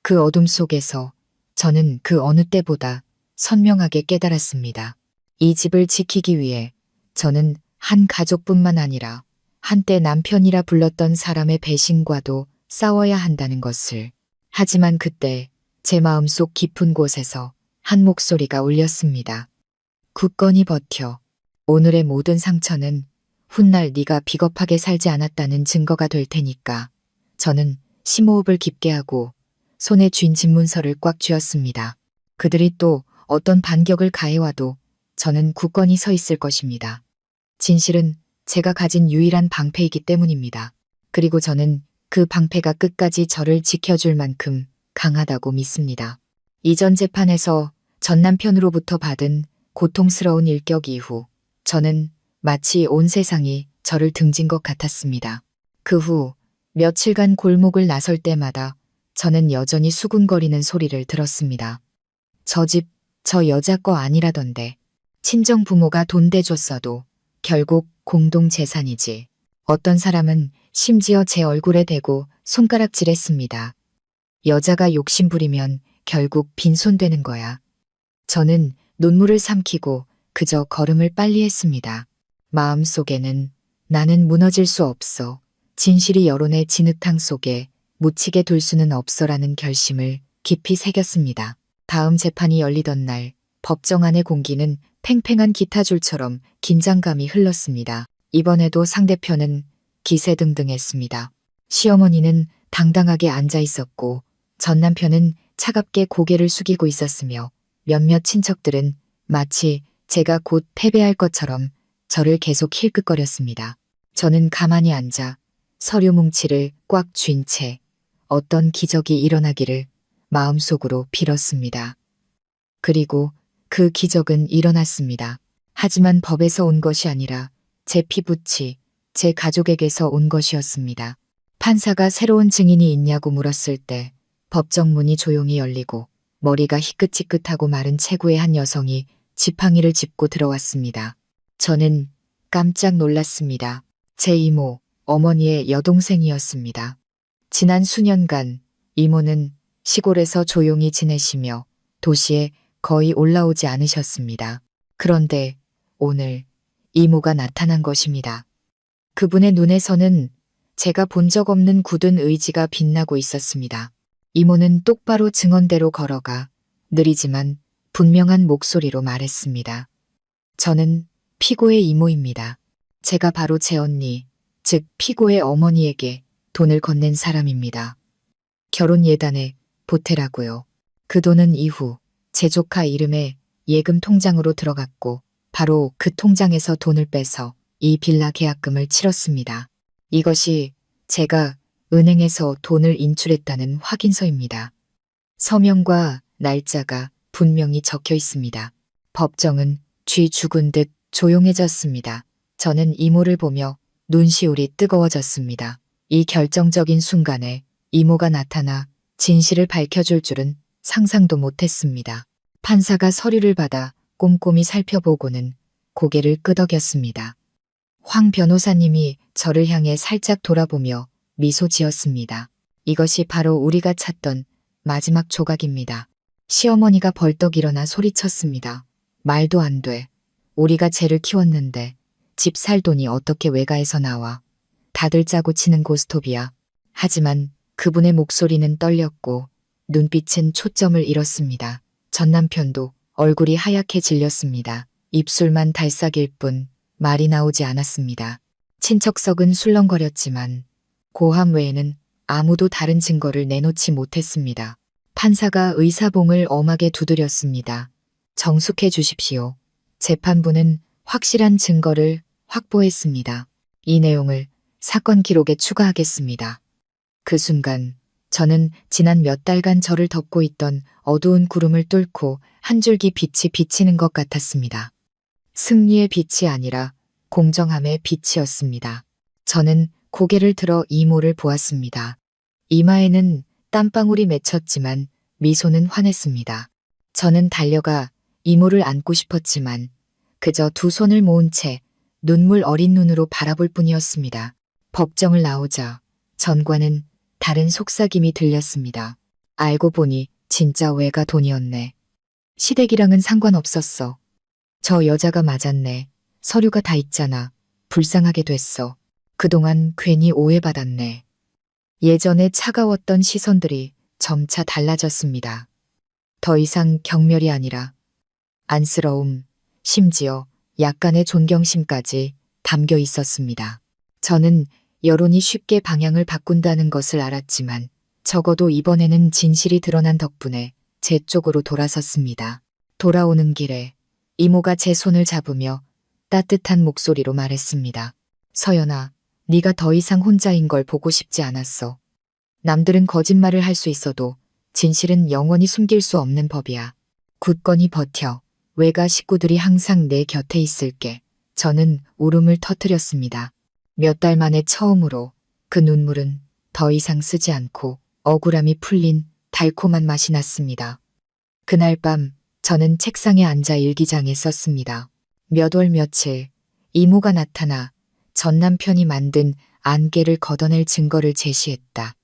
그 어둠 속에서 저는 그 어느 때보다 선명하게 깨달았습니다. 이 집을 지키기 위해 저는 한 가족뿐만 아니라 한때 남편이라 불렀던 사람의 배신과도 싸워야 한다는 것을. 하지만 그때 제 마음속 깊은 곳에서 한 목소리가 울렸습니다. 굳건히 버텨. 오늘의 모든 상처는 훗날 네가 비겁하게 살지 않았다는 증거가 될 테니까. 저는 심호흡을 깊게 하고 손에 쥔 집문서를 꽉 쥐었습니다. 그들이 또 어떤 반격을 가해와도 저는 굳건히 서 있을 것입니다. 진실은 제가 가진 유일한 방패이기 때문입니다. 그리고 저는 그 방패가 끝까지 저를 지켜줄 만큼 강하다고 믿습니다. 이전 재판에서 전 남편으로부터 받은 고통스러운 일격 이후 저는 마치 온 세상이 저를 등진 것 같았습니다. 그 후 며칠간 골목을 나설 때마다 저는 여전히 수군거리는 소리를 들었습니다. 저 집, 저 여자 거 아니라던데. 친정 부모가 돈 대줬어도 결국 공동재산이지. 어떤 사람은 심지어 제 얼굴에 대고 손가락질했습니다. 여자가 욕심부리면 결국 빈손되는 거야. 저는 눈물을 삼키고 그저 걸음을 빨리 했습니다. 마음속에는 나는 무너질 수 없어. 진실이 여론의 진흙탕 속에 묻히게 둘 수는 없어라는 결심을 깊이 새겼습니다. 다음 재판이 열리던 날 법정 안의 공기는 팽팽한 기타줄처럼 긴장감이 흘렀습니다. 이번에도 상대편은 기세등등했습니다. 시어머니는 당당하게 앉아 있었고 전 남편은 차갑게 고개를 숙이고 있었으며 몇몇 친척들은 마치 제가 곧 패배할 것처럼 저를 계속 힐끗거렸습니다. 저는 가만히 앉아 서류 뭉치를 꽉 쥔 채 어떤 기적이 일어나기를 마음속으로 빌었습니다. 그리고 그 기적은 일어났습니다. 하지만 법에서 온 것이 아니라 제 피부치, 제 가족에게서 온 것이었습니다. 판사가 새로운 증인이 있냐고 물었을 때 법정 문이 조용히 열리고 머리가 희끗희끗하고 마른 체구의 한 여성이 지팡이를 짚고 들어왔습니다. 저는 깜짝 놀랐습니다. 제 이모, 어머니의 여동생이었습니다. 지난 수년간 이모는 시골에서 조용히 지내시며 도시에 거의 올라오지 않으셨습니다. 그런데 오늘 이모가 나타난 것입니다. 그분의 눈에서는 제가 본 적 없는 굳은 의지가 빛나고 있었습니다. 이모는 똑바로 증언대로 걸어가 느리지만 분명한 목소리로 말했습니다. 저는 피고의 이모입니다. 제가 바로 제 언니, 즉 피고의 어머니에게 돈을 건넨 사람입니다. 결혼 예단에 보태라고요. 그 돈은 이후 제 조카 이름의 예금 통장으로 들어갔고 바로 그 통장에서 돈을 빼서 이 빌라 계약금을 치렀습니다. 이것이 제가 은행에서 돈을 인출했다는 확인서입니다. 서명과 날짜가 분명히 적혀 있습니다. 법정은 쥐 죽은 듯 조용해졌습니다. 저는 이모를 보며 눈시울이 뜨거워졌습니다. 이 결정적인 순간에 이모가 나타나 진실을 밝혀줄 줄은 상상도 못했습니다. 판사가 서류를 받아 꼼꼼히 살펴보고는 고개를 끄덕였습니다. 황 변호사님이 저를 향해 살짝 돌아보며 미소 지었습니다. 이것이 바로 우리가 찾던 마지막 조각입니다. 시어머니가 벌떡 일어나 소리쳤습니다. 말도 안 돼. 우리가 쟤를 키웠는데 집 살 돈이 어떻게 외가에서 나와. 다들 짜고 치는 고스톱이야. 하지만 그분의 목소리는 떨렸고 눈빛은 초점을 잃었습니다. 전 남편도 얼굴이 하얗게 질렸습니다. 입술만 달싹일 뿐 말이 나오지 않았습니다. 친척석은 술렁거렸지만 고함 외에는 아무도 다른 증거를 내놓지 못했습니다. 판사가 의사봉을 엄하게 두드렸습니다. 정숙해 주십시오. 재판부는 확실한 증거를 확보했습니다. 이 내용을 사건 기록에 추가하겠습니다. 그 순간 저는 지난 몇 달간 저를 덮고 있던 어두운 구름을 뚫고 한 줄기 빛이 비치는 것 같았습니다. 승리의 빛이 아니라 공정함의 빛이었습니다. 저는 고개를 들어 이모를 보았습니다. 이마에는 땀방울이 맺혔지만 미소는 환했습니다. 저는 달려가 이모를 안고 싶었지만 그저 두 손을 모은 채 눈물 어린 눈으로 바라볼 뿐이었습니다. 법정을 나오자 전과는 다른 속삭임이 들렸습니다. 알고 보니 진짜 외가 돈이었네. 시댁이랑은 상관없었어. 저 여자가 맞았네. 서류가 다 있잖아. 불쌍하게 됐어. 그동안 괜히 오해받았네. 예전에 차가웠던 시선들이 점차 달라졌습니다. 더 이상 경멸이 아니라 안쓰러움, 심지어 약간의 존경심까지 담겨 있었습니다. 저는 여론이 쉽게 방향을 바꾼다는 것을 알았지만 적어도 이번에는 진실이 드러난 덕분에 제 쪽으로 돌아섰습니다. 돌아오는 길에 이모가 제 손을 잡으며 따뜻한 목소리로 말했습니다. 서연아, 네가 더 이상 혼자인 걸 보고 싶지 않았어. 남들은 거짓말을 할 수 있어도 진실은 영원히 숨길 수 없는 법이야. 굳건히 버텨. 외가 식구들이 항상 내 곁에 있을게. 저는 울음을 터뜨렸습니다. 몇 달 만에 처음으로 그 눈물은 더 이상 쓰지 않고 억울함이 풀린 달콤한 맛이 났습니다. 그날 밤 저는 책상에 앉아 일기장에 썼습니다. 몇 월 며칠 이모가 나타나 전 남편이 만든 안개를 걷어낼 증거를 제시했다.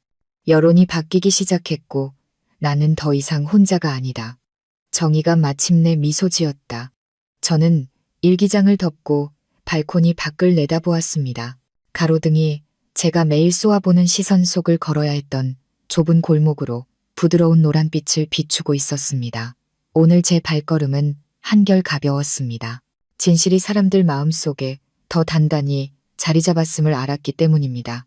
여론이 바뀌기 시작했고 나는 더 이상 혼자가 아니다. 정의가 마침내 미소 지었다. 저는 일기장을 덮고 발코니 밖을 내다보았습니다. 가로등이 제가 매일 쏘아보는 시선 속을 걸어야 했던 좁은 골목으로 부드러운 노란빛을 비추고 있었습니다. 오늘 제 발걸음은 한결 가벼웠습니다. 진실이 사람들 마음속에 더 단단히 자리 잡았음을 알았기 때문입니다.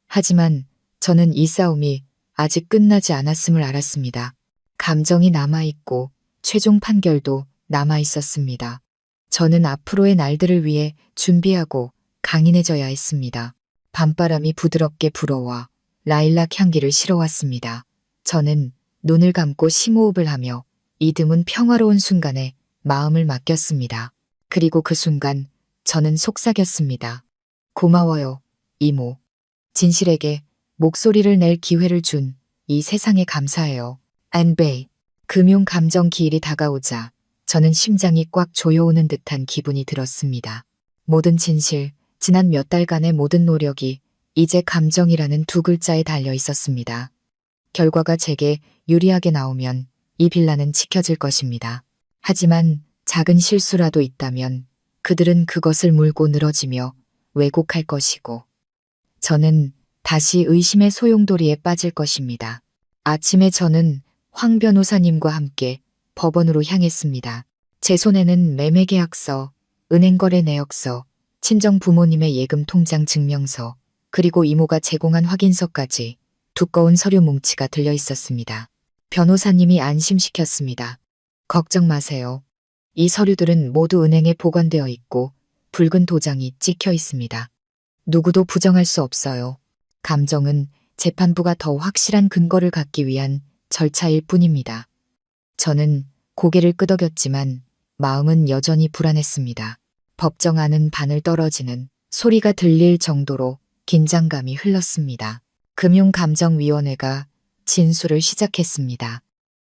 하지만 저는 이 싸움이 아직 끝나지 않았음을 알았습니다. 감정이 남아있고 최종 판결도 남아있었습니다. 저는 앞으로의 날들을 위해 준비하고 강인해져야 했습니다. 밤바람이 부드럽게 불어와 라일락 향기를 실어왔습니다. 저는 눈을 감고 심호흡을 하며 이 드문 평화로운 순간에 마음을 맡겼습니다. 그리고 그 순간 저는 속삭였습니다. 고마워요, 이모. 진실에게 목소리를 낼 기회를 준 이 세상에 감사해요. 안베이. 금융 감정 기일이 다가오자 저는 심장이 꽉 조여오는 듯한 기분이 들었습니다. 모든 진실, 지난 몇 달간의 모든 노력이 이제 감정이라는 두 글자에 달려 있었습니다. 결과가 제게 유리하게 나오면 이 빌라는 지켜질 것입니다. 하지만 작은 실수라도 있다면 그들은 그것을 물고 늘어지며 왜곡할 것이고 저는 다시 의심의 소용돌이에 빠질 것입니다. 아침에 저는 황 변호사님과 함께 법원으로 향했습니다. 제 손에는 매매계약서, 은행거래 내역서, 친정 부모님의 예금 통장 증명서, 그리고 이모가 제공한 확인서까지 두꺼운 서류 뭉치가 들려 있었습니다. 변호사님이 안심시켰습니다. 걱정 마세요. 이 서류들은 모두 은행에 보관되어 있고 붉은 도장이 찍혀 있습니다. 누구도 부정할 수 없어요. 감정은 재판부가 더 확실한 근거를 갖기 위한 절차일 뿐입니다. 저는 고개를 끄덕였지만 마음은 여전히 불안했습니다. 법정 안은 바늘 떨어지는 소리가 들릴 정도로 긴장감이 흘렀습니다. 금융감정위원회가 진술을 시작했습니다.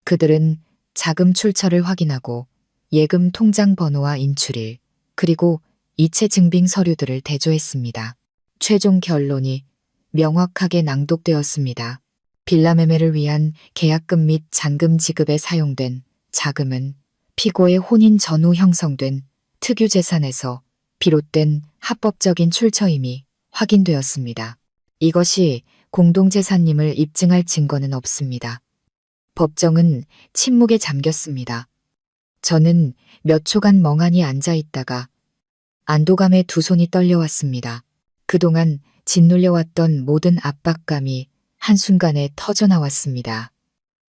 그들은 자금 출처를 확인하고 예금 통장 번호와 인출일, 그리고 이체 증빙 서류들을 대조했습니다. 최종 결론이 명확하게 낭독되었습니다. 빌라 매매를 위한 계약금 및 잔금 지급에 사용된 자금은 피고의 혼인 전후 형성된 특유 재산에서 비롯된 합법적인 출처임이 확인되었습니다. 이것이 공동재산임을 입증할 증거는 없습니다. 법정은 침묵에 잠겼습니다. 저는 몇 초간 멍하니 앉아 있다가 안도감에 두 손이 떨려왔습니다. 그동안 짓눌려왔던 모든 압박감이 한순간에 터져나왔습니다.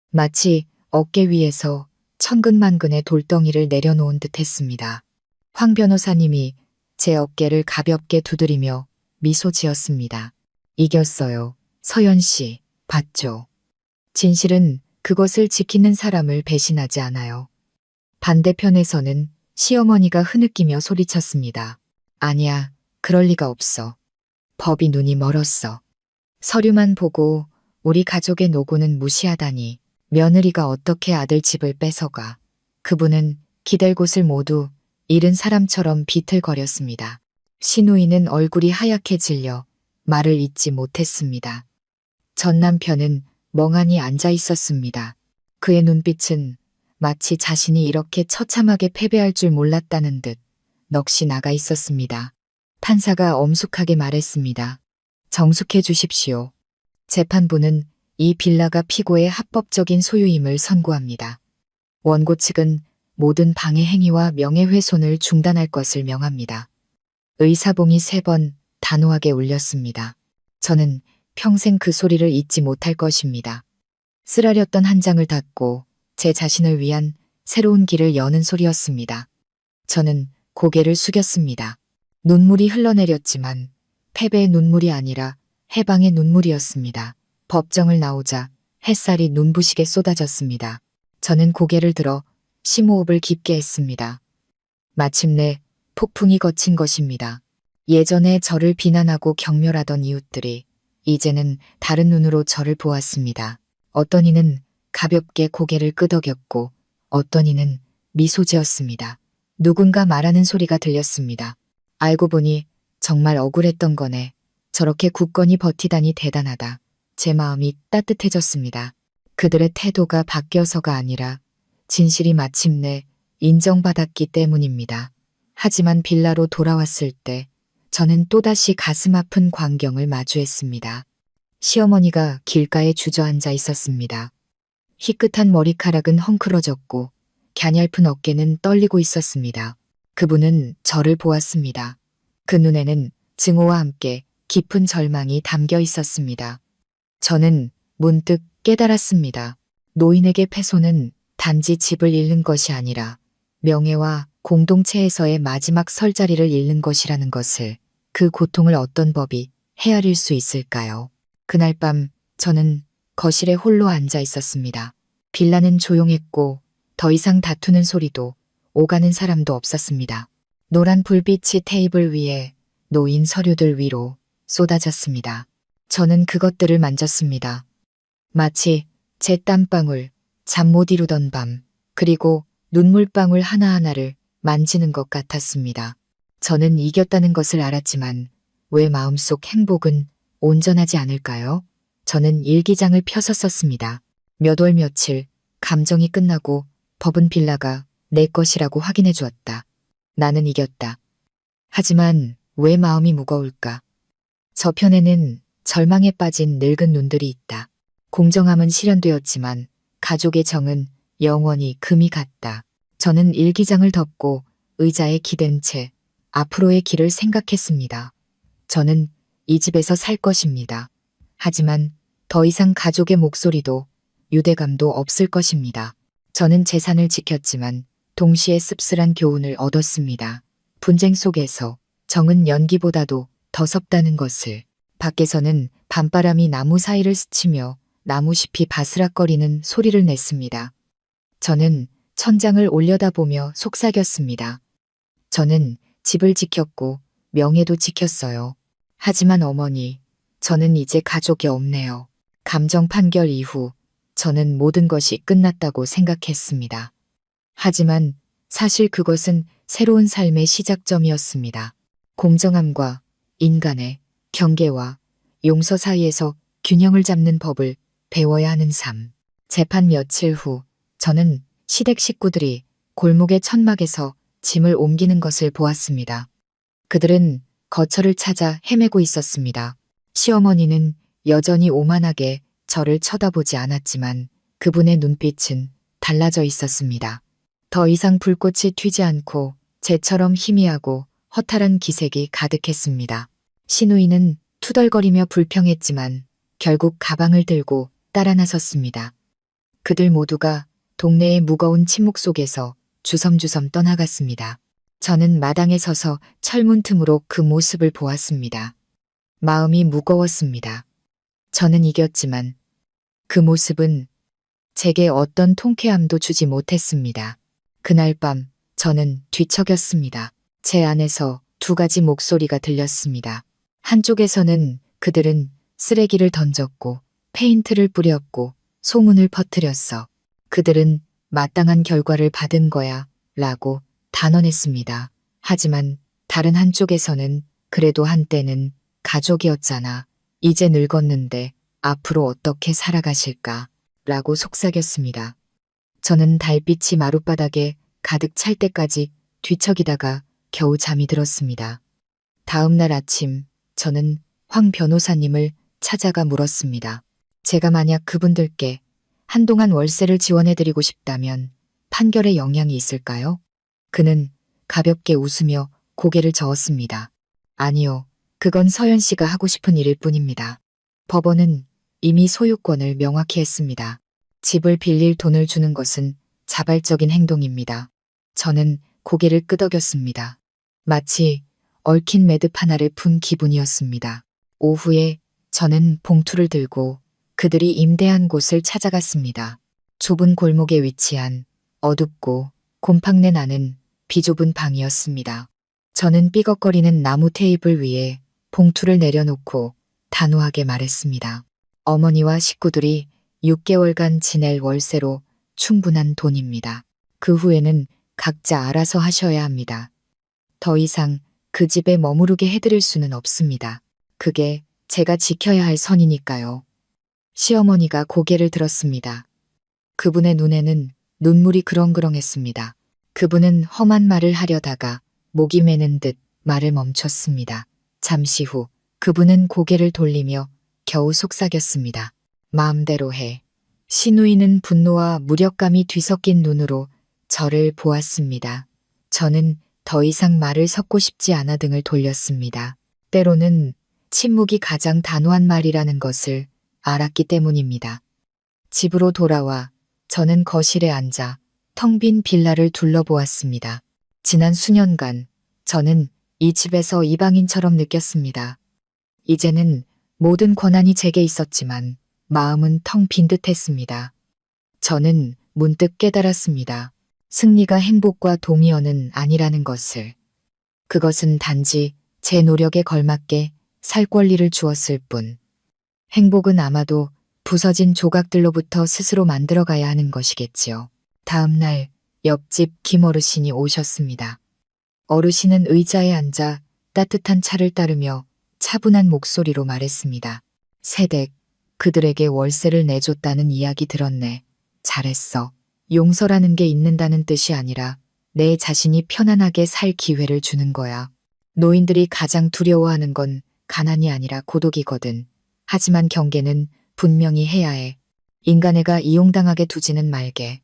마치 어깨 위에서 천근만근의 돌덩이를 내려놓은 듯 했습니다. 황 변호사님이 제 어깨를 가볍게 두드리며 미소 지었습니다. 이겼어요. 서연 씨, 봤죠? 진실은 그것을 지키는 사람을 배신하지 않아요. 반대편에서는 시어머니가 흐느끼며 소리쳤습니다. 아니야, 그럴 리가 없어. 법이 눈이 멀었어. 서류만 보고 우리 가족의 노고는 무시하다니. 며느리가 어떻게 아들 집을 뺏어가. 그분은 기댈 곳을 모두 잃은 사람처럼 비틀거렸습니다. 시누이는 얼굴이 하얗게 질려 말을 잇지 못했습니다. 전 남편은 멍하니 앉아 있었습니다. 그의 눈빛은 마치 자신이 이렇게 처참하게 패배할 줄 몰랐다는 듯 넋이 나가 있었습니다. 판사가 엄숙하게 말했습니다. 정숙해 주십시오. 재판부는 이 빌라가 피고의 합법적인 소유임을 선고합니다. 원고 측은 모든 방해 행위와 명예훼손을 중단할 것을 명합니다. 의사봉이 3번 단호하게 울렸습니다. 저는 평생 그 소리를 잊지 못할 것입니다. 쓰라렸던 한 장을 닫고 제 자신을 위한 새로운 길을 여는 소리였습니다. 저는 고개를 숙였습니다. 눈물이 흘러내렸지만 패배의 눈물이 아니라 해방의 눈물이었습니다. 법정을 나오자 햇살이 눈부시게 쏟아졌습니다. 저는 고개를 들어 심호흡을 깊게 했습니다. 마침내 폭풍이 거친 것입니다. 예전에 저를 비난하고 경멸하던 이웃들이 이제는 다른 눈으로 저를 보았습니다. 어떤 이는 가볍게 고개를 끄덕였고 어떤 이는 미소 지었습니다. 누군가 말하는 소리가 들렸습니다. 알고 보니 정말 억울했던 거네. 저렇게 굳건히 버티다니 대단하다. 제 마음이 따뜻해졌습니다. 그들의 태도가 바뀌어서가 아니라 진실이 마침내 인정받았기 때문입니다. 하지만 빌라로 돌아왔을 때 저는 또다시 가슴 아픈 광경을 마주했습니다. 시어머니가 길가에 주저앉아 있었습니다. 희끗한 머리카락은 헝클어졌고 갸냘픈 어깨는 떨리고 있었습니다. 그분은 저를 보았습니다. 그 눈에는 증오와 함께 깊은 절망이 담겨 있었습니다. 저는 문득 깨달았습니다. 노인에게 패소는 단지 집을 잃는 것이 아니라 명예와 공동체에서의 마지막 설 자리를 잃는 것이라는 것을, 그 고통을 어떤 법이 헤아릴 수 있을까요? 그날 밤 저는 거실에 홀로 앉아 있었습니다. 빌라는 조용했고 더 이상 다투는 소리도 오가는 사람도 없었습니다. 노란 불빛이 테이블 위에 놓인 서류들 위로 쏟아졌습니다. 저는 그것들을 만졌습니다. 마치 제 땀방울, 잠 못 이루던 밤, 그리고 눈물방울 하나하나를 만지는 것 같았습니다. 저는 이겼다는 것을 알았지만 왜 마음속 행복은 온전하지 않을까요? 저는 일기장을 펴서 썼습니다. 몇 월 며칠 감정이 끝나고 법은 빌라가 내 것이라고 확인해 주었다. 나는 이겼다. 하지만 왜 마음이 무거울까? 저편에는 절망에 빠진 늙은 눈들이 있다. 공정함은 실현되었지만 가족의 정은 영원히 금이 갔다. 저는 일기장을 덮고 의자에 기댄 채 앞으로의 길을 생각했습니다. 저는 이 집에서 살 것입니다. 하지만 더 이상 가족의 목소리도 유대감도 없을 것입니다. 저는 재산을 지켰지만 동시에 씁쓸한 교훈을 얻었습니다. 분쟁 속에서 정은 연기보다도 더 섭다는 것을. 밖에서는 밤바람이 나무 사이를 스치며 나무잎이 바스락거리는 소리를 냈습니다. 저는 천장을 올려다보며 속삭였습니다. 저는 집을 지켰고 명예도 지켰어요. 하지만 어머니, 저는 이제 가족이 없네요. 감정 판결 이후 저는 모든 것이 끝났다고 생각했습니다. 하지만 사실 그것은 새로운 삶의 시작점이었습니다. 공정함과 인간의 경계와 용서 사이에서 균형을 잡는 법을 배워야 하는 삶. 재판 며칠 후 저는 시댁 식구들이 골목의 천막에서 짐을 옮기는 것을 보았습니다. 그들은 거처를 찾아 헤매고 있었습니다. 시어머니는 여전히 오만하게 저를 쳐다보지 않았지만 그분의 눈빛은 달라져 있었습니다. 더 이상 불꽃이 튀지 않고 재처럼 희미하고 허탈한 기색이 가득했습니다. 시누이는 투덜거리며 불평했지만 결국 가방을 들고 따라 나섰습니다. 그들 모두가 동네의 무거운 침묵 속에서 주섬주섬 떠나갔습니다. 저는 마당에 서서 철문 틈으로 그 모습을 보았습니다. 마음이 무거웠습니다. 저는 이겼지만 그 모습은 제게 어떤 통쾌함도 주지 못했습니다. 그날 밤 저는 뒤척였습니다. 제 안에서 두 가지 목소리가 들렸습니다. 한쪽에서는 그들은 쓰레기를 던졌고 페인트를 뿌렸고 소문을 퍼뜨렸어. 그들은 마땅한 결과를 받은 거야 라고 단언했습니다. 하지만 다른 한쪽에서는 그래도 한때는 가족이었잖아. 이제 늙었는데 앞으로 어떻게 살아가실까? 라고 속삭였습니다. 저는 달빛이 마룻바닥에 가득 찰 때까지 뒤척이다가 겨우 잠이 들었습니다. 다음 날 아침 저는 황 변호사님을 찾아가 물었습니다. 제가 만약 그분들께 한동안 월세를 지원해드리고 싶다면 판결에 영향이 있을까요? 그는 가볍게 웃으며 고개를 저었습니다. 아니요. 그건 서연 씨가 하고 싶은 일일 뿐입니다. 법원은 이미 소유권을 명확히 했습니다. 집을 빌릴 돈을 주는 것은 자발적인 행동입니다. 저는 고개를 끄덕였습니다. 마치 얽힌 매듭 하나를 푼 기분이었습니다. 오후에 저는 봉투를 들고 그들이 임대한 곳을 찾아갔습니다. 좁은 골목에 위치한 어둡고 곰팡내 나는 비좁은 방이었습니다. 저는 삐걱거리는 나무 테이블 위에 봉투를 내려놓고 단호하게 말했습니다. 어머니와 식구들이 6개월간 지낼 월세로 충분한 돈입니다. 그 후에는 각자 알아서 하셔야 합니다. 더 이상 그 집에 머무르게 해드릴 수는 없습니다. 그게 제가 지켜야 할 선이니까요. 시어머니가 고개를 들었습니다. 그분의 눈에는 눈물이 그렁그렁했습니다. 그분은 험한 말을 하려다가 목이 메는 듯 말을 멈췄습니다. 잠시 후 그분은 고개를 돌리며 겨우 속삭였습니다. 마음대로 해. 시누이는 분노와 무력감이 뒤섞인 눈으로 저를 보았습니다. 저는 더 이상 말을 섞고 싶지 않아 등을 돌렸습니다. 때로는 침묵이 가장 단호한 말이라는 것을 알았기 때문입니다. 집으로 돌아와 저는 거실에 앉아 텅 빈 빌라를 둘러보았습니다. 지난 수년간 저는 이 집에서 이방인처럼 느꼈습니다. 이제는 모든 권한이 제게 있었지만 마음은 텅 빈 듯했습니다. 저는 문득 깨달았습니다. 승리가 행복과 동의어는 아니라는 것을. 그것은 단지 제 노력에 걸맞게 살 권리를 주었을 뿐. 행복은 아마도 부서진 조각들로부터 스스로 만들어가야 하는 것이겠지요. 다음 날 옆집 김어르신이 오셨습니다. 어르신은 의자에 앉아 따뜻한 차를 따르며 차분한 목소리로 말했습니다. 세댁, 그들에게 월세를 내줬다는 이야기 들었네. 잘했어. 용서라는 게 있는다는 뜻이 아니라 내 자신이 편안하게 살 기회를 주는 거야. 노인들이 가장 두려워하는 건 가난이 아니라 고독이거든. 하지만 경계는 분명히 해야 해. 인간애가 이용당하게 두지는 말게.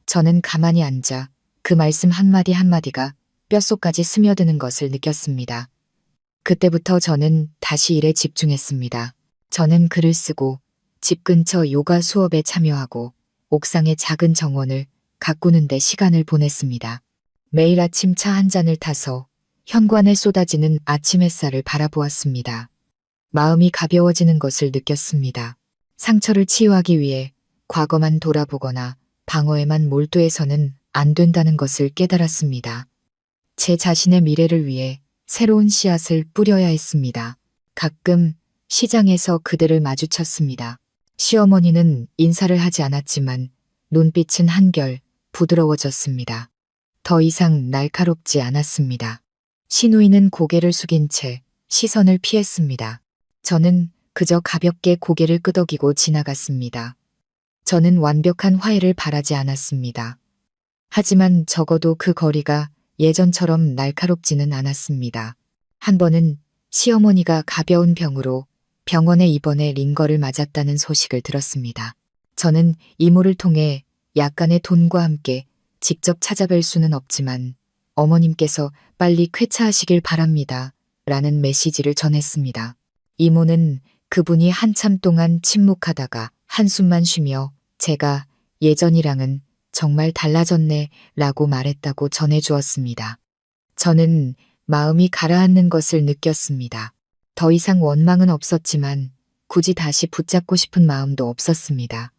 저는 가만히 앉아 그 말씀 한마디 한마디가 뼛속까지 스며드는 것을 느꼈습니다. 그때부터 저는 다시 일에 집중했습니다. 저는 글을 쓰고 집 근처 요가 수업에 참여하고 옥상의 작은 정원을 가꾸는 데 시간을 보냈습니다. 매일 아침 차 한 잔을 타서 현관에 쏟아지는 아침 햇살을 바라보았습니다. 마음이 가벼워지는 것을 느꼈습니다. 상처를 치유하기 위해 과거만 돌아보거나 방어에만 몰두해서는 안 된다는 것을 깨달았습니다. 제 자신의 미래를 위해 새로운 씨앗을 뿌려야 했습니다. 가끔 시장에서 그들을 마주쳤습니다. 시어머니는 인사를 하지 않았지만 눈빛은 한결 부드러워졌습니다. 더 이상 날카롭지 않았습니다. 시누이는 고개를 숙인 채 시선을 피했습니다. 저는 그저 가볍게 고개를 끄덕이고 지나갔습니다. 저는 완벽한 화해를 바라지 않았습니다. 하지만 적어도 그 거리가 예전처럼 날카롭지는 않았습니다. 한 번은 시어머니가 가벼운 병으로 병원에 입원해 링거를 맞았다는 소식을 들었습니다. 저는 이모를 통해 약간의 돈과 함께 직접 찾아뵐 수는 없지만 어머님께서 빨리 쾌차하시길 바랍니다. 라는 메시지를 전했습니다. 이모는 그분이 한참 동안 침묵하다가 한숨만 쉬며 제가 예전이랑은 정말 달라졌네 라고 말했다고 전해주었습니다. 저는 마음이 가라앉는 것을 느꼈습니다. 더 이상 원망은 없었지만 굳이 다시 붙잡고 싶은 마음도 없었습니다.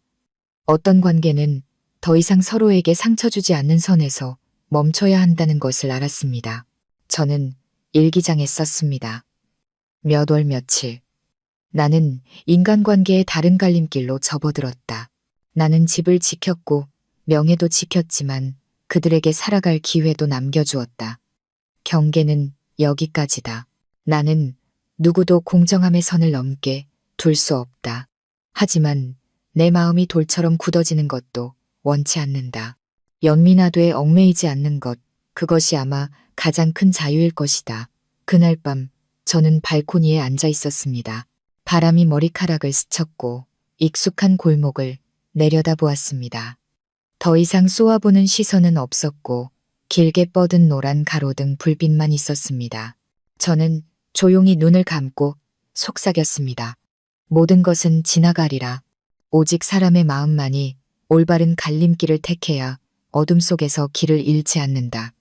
어떤 관계는 더 이상 서로에게 상처 주지 않는 선에서 멈춰야 한다는 것을 알았습니다. 저는 일기장에 썼습니다. 몇 월 며칠. 나는 인간관계의 다른 갈림길로 접어들었다. 나는 집을 지켰고 명예도 지켰지만 그들에게 살아갈 기회도 남겨주었다. 경계는 여기까지다. 나는 누구도 공정함의 선을 넘게 둘 수 없다. 하지만 내 마음이 돌처럼 굳어지는 것도 원치 않는다. 연민화돼 얽매이지 않는 것, 그것이 아마 가장 큰 자유일 것이다. 그날 밤 저는 발코니에 앉아 있었습니다. 바람이 머리카락을 스쳤고 익숙한 골목을 내려다보았습니다. 더 이상 쏘아보는 시선은 없었고 길게 뻗은 노란 가로등 불빛만 있었습니다. 저는 조용히 눈을 감고 속삭였습니다. 모든 것은 지나가리라. 오직 사람의 마음만이 올바른 갈림길을 택해야 어둠 속에서 길을 잃지 않는다.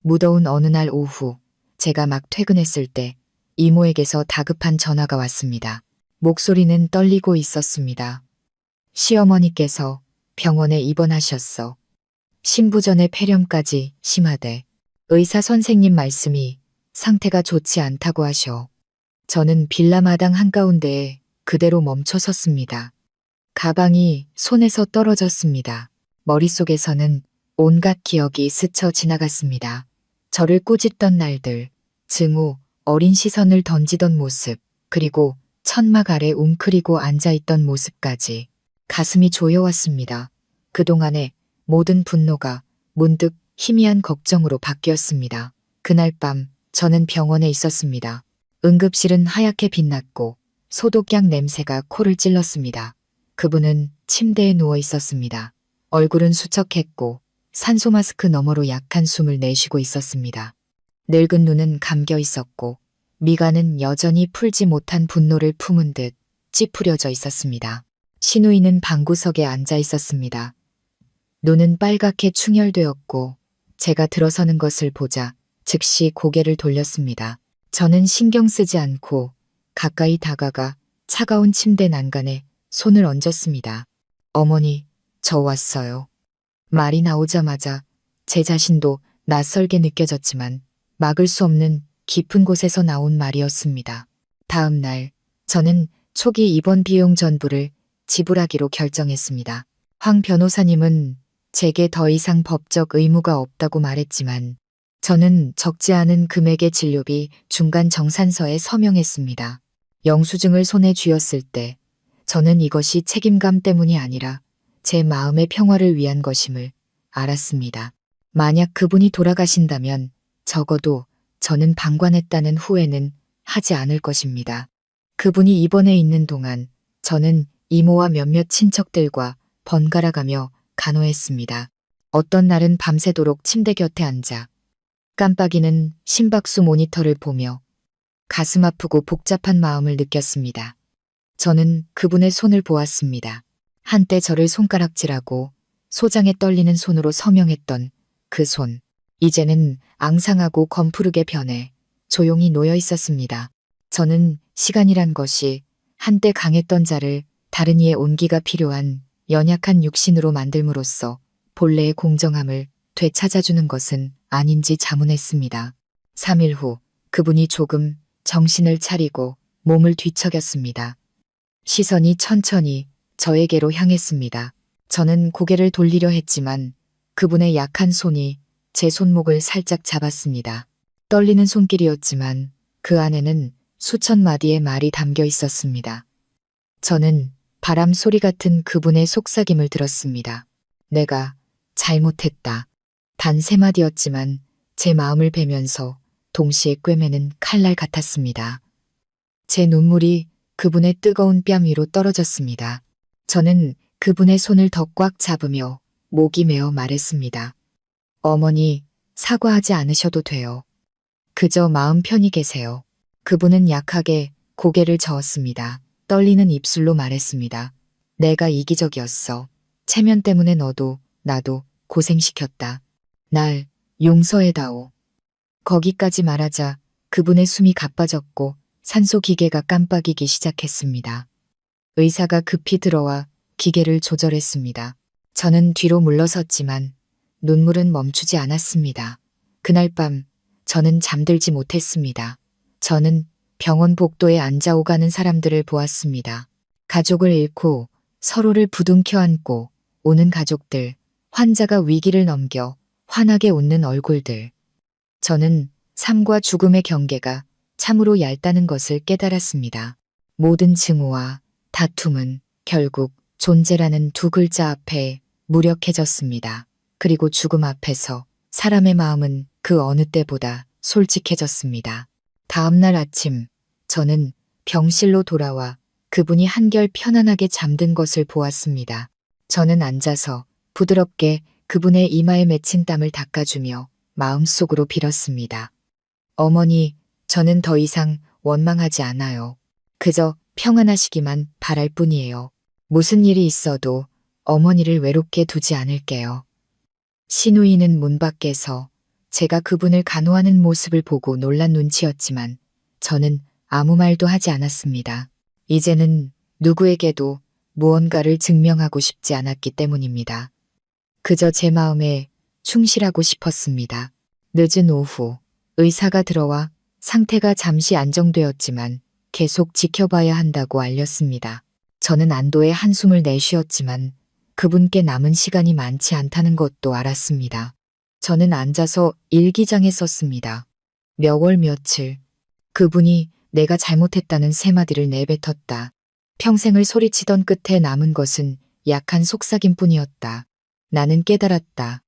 무더운 어느 날 오후 제가 막 퇴근했을 때 이모에게서 다급한 전화가 왔습니다. 목소리는 떨리고 있었습니다. 시어머니께서 병원에 입원하셨어. 신부전의 폐렴까지 심하대. 의사 선생님 말씀이 상태가 좋지 않다고 하셔. 저는 빌라 마당 한가운데에 그대로 멈춰 섰습니다. 가방이 손에서 떨어졌습니다. 머릿속에서는 온갖 기억이 스쳐 지나갔습니다. 저를 꾸짖던 날들, 증오, 어린 시선을 던지던 모습, 그리고 천막 아래 웅크리고 앉아있던 모습까지 가슴이 조여왔습니다. 그동안의 모든 분노가 문득 희미한 걱정으로 바뀌었습니다. 그날 밤 저는 병원에 있었습니다. 응급실은 하얗게 빛났고 소독약 냄새가 코를 찔렀습니다. 그분은 침대에 누워 있었습니다. 얼굴은 수척했고 산소 마스크 너머로 약한 숨을 내쉬고 있었습니다. 늙은 눈은 감겨 있었고 미간은 여전히 풀지 못한 분노를 품은 듯 찌푸려져 있었습니다. 시누이는 방구석에 앉아 있었습니다. 눈은 빨갛게 충혈되었고 제가 들어서는 것을 보자 즉시 고개를 돌렸습니다. 저는 신경 쓰지 않고 가까이 다가가 차가운 침대 난간에 손을 얹었습니다. 어머니, 저 왔어요. 말이 나오자마자 제 자신도 낯설게 느껴졌지만 막을 수 없는 깊은 곳에서 나온 말이었습니다. 다음 날 저는 초기 입원 비용 전부를 지불하기로 결정했습니다. 황 변호사님은 제게 더 이상 법적 의무가 없다고 말했지만 저는 적지 않은 금액의 진료비 중간 정산서에 서명했습니다. 영수증을 손에 쥐었을 때 저는 이것이 책임감 때문이 아니라 제 마음의 평화를 위한 것임을 알았습니다. 만약 그분이 돌아가신다면 적어도 저는 방관했다는 후회는 하지 않을 것입니다. 그분이 입원해 있는 동안 저는 이모와 몇몇 친척들과 번갈아가며 간호했습니다. 어떤 날은 밤새도록 침대 곁에 앉아 깜빡이는 심박수 모니터를 보며 가슴 아프고 복잡한 마음을 느꼈습니다. 저는 그분의 손을 보았습니다. 한때 저를 손가락질하고 소장에 떨리는 손으로 서명했던 그 손. 이제는 앙상하고 검푸르게 변해 조용히 놓여 있었습니다. 저는 시간이란 것이 한때 강했던 자를 다른 이의 온기가 필요한 연약한 육신으로 만들므로써 본래의 공정함을 되찾아주는 것은 아닌지 자문했습니다. 3일 후 그분이 조금 정신을 차리고 몸을 뒤척였습니다. 시선이 천천히 저에게로 향했습니다. 저는 고개를 돌리려 했지만 그분의 약한 손이 제 손목을 살짝 잡았습니다. 떨리는 손길이었지만 그 안에는 수천 마디의 말이 담겨 있었습니다. 저는 바람 소리 같은 그분의 속삭임을 들었습니다. 내가 잘못했다. 단 3마디였지만 제 마음을 베면서 동시에 꿰매는 칼날 같았습니다. 제 눈물이 그분의 뜨거운 뺨 위로 떨어졌습니다. 저는 그분의 손을 더 꽉 잡으며 목이 메어 말했습니다. 어머니, 사과하지 않으셔도 돼요. 그저 마음 편히 계세요. 그분은 약하게 고개를 저었습니다. 떨리는 입술로 말했습니다. 내가 이기적이었어. 체면 때문에 너도 나도 고생시켰다. 날 용서해다오. 거기까지 말하자 그분의 숨이 가빠졌고 산소 기계가 깜빡이기 시작했습니다. 의사가 급히 들어와 기계를 조절했습니다. 저는 뒤로 물러섰지만 눈물은 멈추지 않았습니다. 그날 밤 저는 잠들지 못했습니다. 저는 병원 복도에 앉아 오가는 사람들을 보았습니다. 가족을 잃고 서로를 부둥켜 안고 오는 가족들, 환자가 위기를 넘겨 환하게 웃는 얼굴들. 저는 삶과 죽음의 경계가 참으로 얇다는 것을 깨달았습니다. 모든 증오와 다툼은 결국 존재라는 2글자 앞에 무력해졌습니다. 그리고 죽음 앞에서 사람의 마음은 그 어느 때보다 솔직해졌습니다. 다음 날 아침 저는 병실로 돌아와 그분이 한결 편안하게 잠든 것을 보았습니다. 저는 앉아서 부드럽게 그분의 이마에 맺힌 땀을 닦아주며 마음속으로 빌었습니다. 어머니, 저는 더 이상 원망하지 않아요. 그저 평안하시기만 바랄 뿐이에요. 무슨 일이 있어도 어머니를 외롭게 두지 않을게요. 시누이는 문 밖에서 제가 그분을 간호하는 모습을 보고 놀란 눈치였지만 저는 아무 말도 하지 않았습니다. 이제는 누구에게도 무언가를 증명하고 싶지 않았기 때문입니다. 그저 제 마음에 충실하고 싶었습니다. 늦은 오후 의사가 들어와 상태가 잠시 안정되었지만 계속 지켜봐야 한다고 알렸습니다. 저는 안도의 한숨을 내쉬었지만 그분께 남은 시간이 많지 않다는 것도 알았습니다. 저는 앉아서 일기장에 썼습니다. 몇 월 며칠 그분이 내가 잘못했다는 3마디를 내뱉었다. 평생을 소리치던 끝에 남은 것은 약한 속삭임뿐이었다. 나는 깨달았다.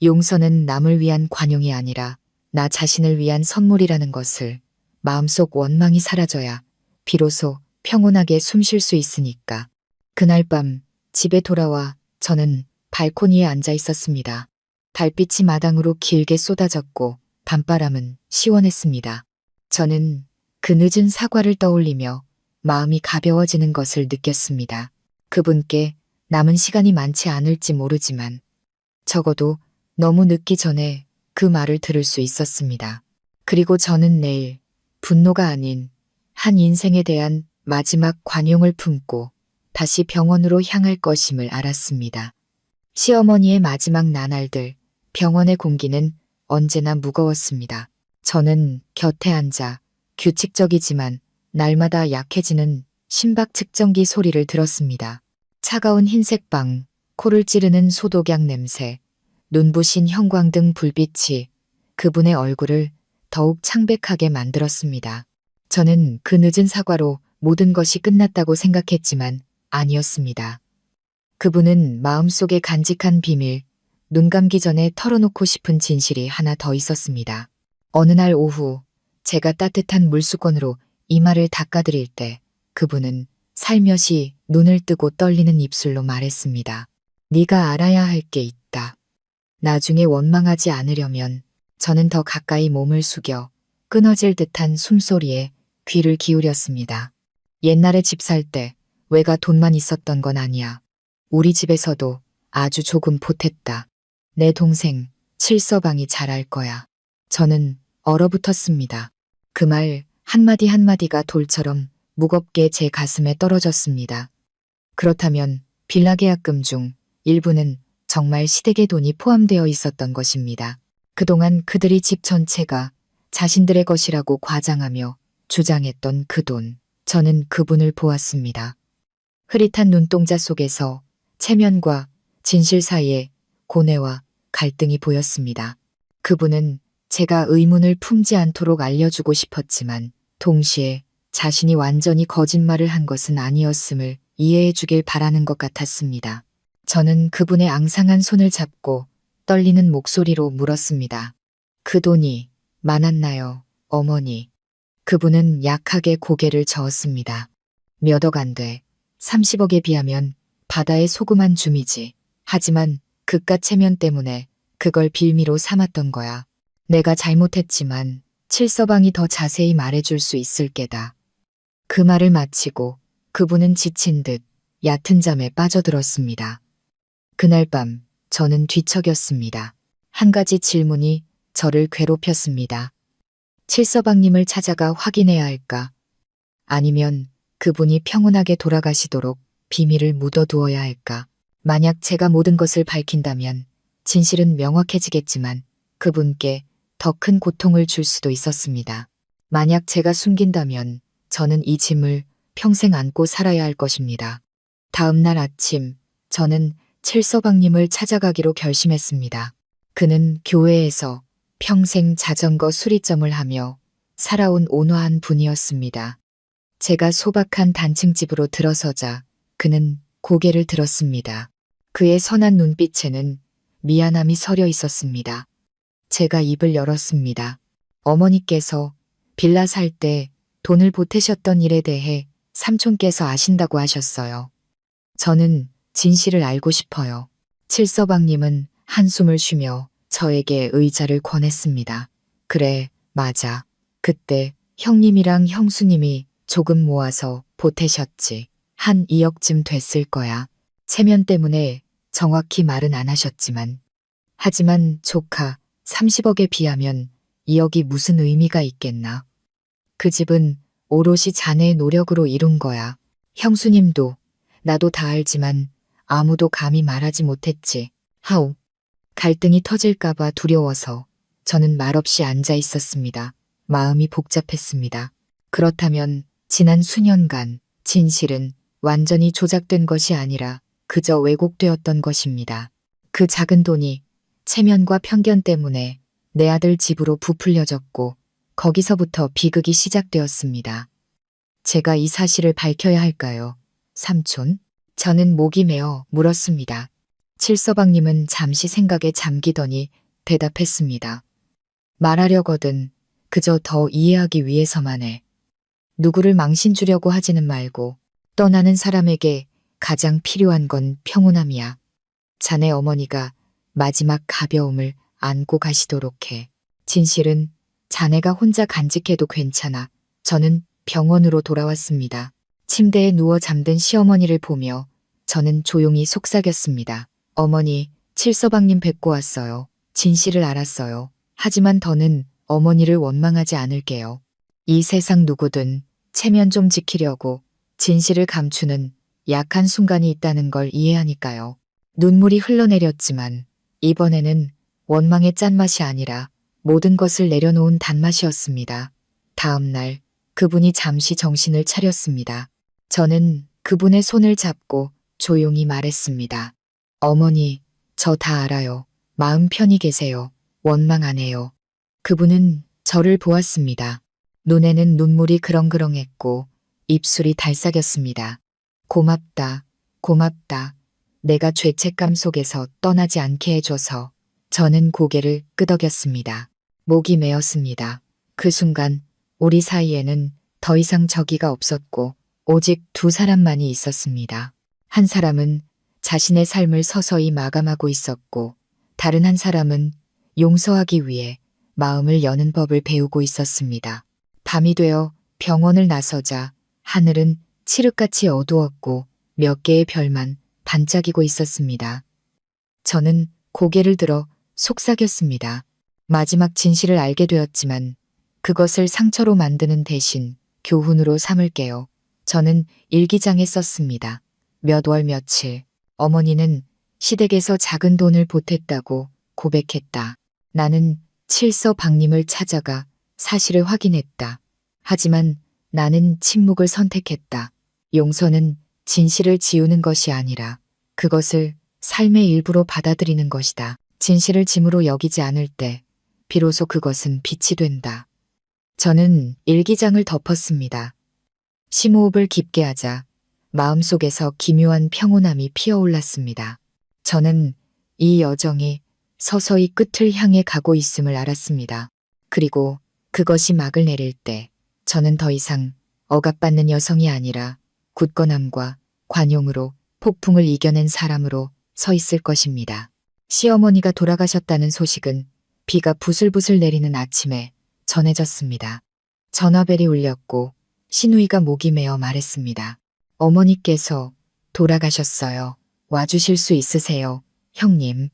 용서는 남을 위한 관용이 아니라 나 자신을 위한 선물이라는 것을. 마음속 원망이 사라져야 비로소 평온하게 숨 쉴 수 있으니까. 그날 밤 집에 돌아와 저는 발코니에 앉아 있었습니다. 달빛이 마당으로 길게 쏟아졌고 밤바람은 시원했습니다. 저는 그 늦은 사과를 떠올리며 마음이 가벼워지는 것을 느꼈습니다. 그분께 남은 시간이 많지 않을지 모르지만 적어도 너무 늦기 전에 그 말을 들을 수 있었습니다. 그리고 저는 내일 분노가 아닌 한 인생에 대한 마지막 관용을 품고 다시 병원으로 향할 것임을 알았습니다. 시어머니의 마지막 나날들, 병원의 공기는 언제나 무거웠습니다. 저는 곁에 앉아 규칙적이지만 날마다 약해지는 심박 측정기 소리를 들었습니다. 차가운 흰색 방, 코를 찌르는 소독약 냄새, 눈부신 형광등 불빛이 그분의 얼굴을 더욱 창백하게 만들었습니다. 저는 그 늦은 사과로 모든 것이 끝났다고 생각했지만 아니었습니다. 그분은 마음속에 간직한 비밀, 눈 감기 전에 털어놓고 싶은 진실이 하나 더 있었습니다. 어느 날 오후 제가 따뜻한 물수건으로 이마를 닦아드릴 때 그분은 살며시 눈을 뜨고 떨리는 입술로 말했습니다. 네가 알아야 할 게 있다. 나중에 원망하지 않으려면 저는 더 가까이 몸을 숙여 끊어질 듯한 숨소리에 귀를 기울였습니다. 옛날에 집 살 때 외가 돈만 있었던 건 아니야. 우리 집에서도 아주 조금 보탰다. 내 동생 칠서방이 잘 알 거야. 저는 얼어붙었습니다. 그 말 한마디 한마디가 돌처럼 무겁게 제 가슴에 떨어졌습니다. 그렇다면 빌라 계약금 중 일부는 정말 시댁의 돈이 포함되어 있었던 것입니다. 그동안 그들이 집 전체가 자신들의 것이라고 과장하며 주장했던 그 돈. 저는 그분을 보았습니다. 흐릿한 눈동자 속에서 체면과 진실 사이에 고뇌와 갈등이 보였습니다. 그분은 제가 의문을 품지 않도록 알려주고 싶었지만 동시에 자신이 완전히 거짓말을 한 것은 아니었음을 이해해 주길 바라는 것 같았습니다. 저는 그분의 앙상한 손을 잡고 떨리는 목소리로 물었습니다. 그 돈이 많았나요, 어머니? 그분은 약하게 고개를 저었습니다. 몇 억 안 돼. 30억에 비하면 바다의 소금 한 줌이지. 하지만 그깟 체면 때문에 그걸 빌미로 삼았던 거야. 내가 잘못했지만 칠서방이 더 자세히 말해줄 수 있을 게다. 그 말을 마치고 그분은 지친 듯 얕은 잠에 빠져들었습니다. 그날 밤 저는 뒤척였습니다. 한 가지 질문이 저를 괴롭혔습니다. 칠서방님을 찾아가 확인해야 할까? 아니면 그분이 평온하게 돌아가시도록 비밀을 묻어두어야 할까? 만약 제가 모든 것을 밝힌다면 진실은 명확해지겠지만 그분께 더 큰 고통을 줄 수도 있었습니다. 만약 제가 숨긴다면 저는 이 짐을 평생 안고 살아야 할 것입니다. 다음 날 아침 저는 칠서방님을 찾아가기로 결심했습니다. 그는 교회에서 평생 자전거 수리점을 하며 살아온 온화한 분이었습니다. 제가 소박한 단층 집으로 들어서자 그는 고개를 들었습니다. 그의 선한 눈빛에는 미안함이 서려 있었습니다. 제가 입을 열었습니다. 어머니께서 빌라 살 때 돈을 보태셨던 일에 대해 삼촌께서 아신다고 하셨어요. 저는 진실을 알고 싶어요. 칠서방님은 한숨을 쉬며 저에게 의자를 권했습니다. 그래, 맞아. 그때 형님이랑 형수님이 조금 모아서 보태셨지. 한 2억쯤 됐을 거야. 체면 때문에 정확히 말은 안 하셨지만. 하지만 조카 30억에 비하면 2억이 무슨 의미가 있겠나. 그 집은 오롯이 자네의 노력으로 이룬 거야. 형수님도 나도 다 알지만 아무도 감히 말하지 못했지. 하우. 갈등이 터질까봐 두려워서 저는 말없이 앉아 있었습니다. 마음이 복잡했습니다. 그렇다면 지난 수년간 진실은 완전히 조작된 것이 아니라 그저 왜곡되었던 것입니다. 그 작은 돈이 체면과 편견 때문에 내 아들 집으로 부풀려졌고 거기서부터 비극이 시작되었습니다. 제가 이 사실을 밝혀야 할까요? 삼촌? 저는 목이 메어 물었습니다. 칠서방님은 잠시 생각에 잠기더니 대답했습니다. 말하려거든 그저 더 이해하기 위해서만 해. 누구를 망신 주려고 하지는 말고 떠나는 사람에게 가장 필요한 건 평온함이야. 자네 어머니가 마지막 가벼움을 안고 가시도록 해. 진실은 자네가 혼자 간직해도 괜찮아. 저는 병원으로 돌아왔습니다. 침대에 누워 잠든 시어머니를 보며 저는 조용히 속삭였습니다. 어머니, 칠서방님 뵙고 왔어요. 진실을 알았어요. 하지만 더는 어머니를 원망하지 않을게요. 이 세상 누구든 체면 좀 지키려고 진실을 감추는 약한 순간이 있다는 걸 이해하니까요. 눈물이 흘러내렸지만 이번에는 원망의 짠맛이 아니라 모든 것을 내려놓은 단맛이었습니다. 다음 날 그분이 잠시 정신을 차렸습니다. 저는 그분의 손을 잡고 조용히 말했습니다. 어머니, 저 다 알아요. 마음 편히 계세요. 원망 안 해요. 그분은 저를 보았습니다. 눈에는 눈물이 그렁그렁했고 입술이 달싹였습니다. 고맙다, 고맙다. 내가 죄책감 속에서 떠나지 않게 해줘서. 저는 고개를 끄덕였습니다. 목이 메었습니다. 그 순간 우리 사이에는 더 이상 적이가 없었고 오직 두 사람만이 있었습니다. 한 사람은 자신의 삶을 서서히 마감하고 있었고 다른 한 사람은 용서하기 위해 마음을 여는 법을 배우고 있었습니다. 밤이 되어 병원을 나서자 하늘은 칠흑같이 어두웠고 몇 개의 별만 반짝이고 있었습니다. 저는 고개를 들어 속삭였습니다. 마지막 진실을 알게 되었지만 그것을 상처로 만드는 대신 교훈으로 삼을게요. 저는 일기장에 썼습니다. 몇 월 며칠 어머니는 시댁에서 작은 돈을 보탰다고 고백했다. 나는 칠서 박님을 찾아가 사실을 확인했다. 하지만 나는 침묵을 선택했다. 용서는 진실을 지우는 것이 아니라 그것을 삶의 일부로 받아들이는 것이다. 진실을 짐으로 여기지 않을 때 비로소 그것은 빛이 된다. 저는 일기장을 덮었습니다. 심호흡을 깊게 하자 마음속에서 기묘한 평온함이 피어올랐습니다. 저는 이 여정이 서서히 끝을 향해 가고 있음을 알았습니다. 그리고 그것이 막을 내릴 때 저는 더 이상 억압받는 여성이 아니라 굳건함과 관용으로 폭풍을 이겨낸 사람으로 서 있을 것입니다. 시어머니가 돌아가셨다는 소식은 비가 부슬부슬 내리는 아침에 전해졌습니다. 전화벨이 울렸고 시누이가 목이 메어 말했습니다. 어머니께서 돌아가셨어요. 와주실 수 있으세요, 형님.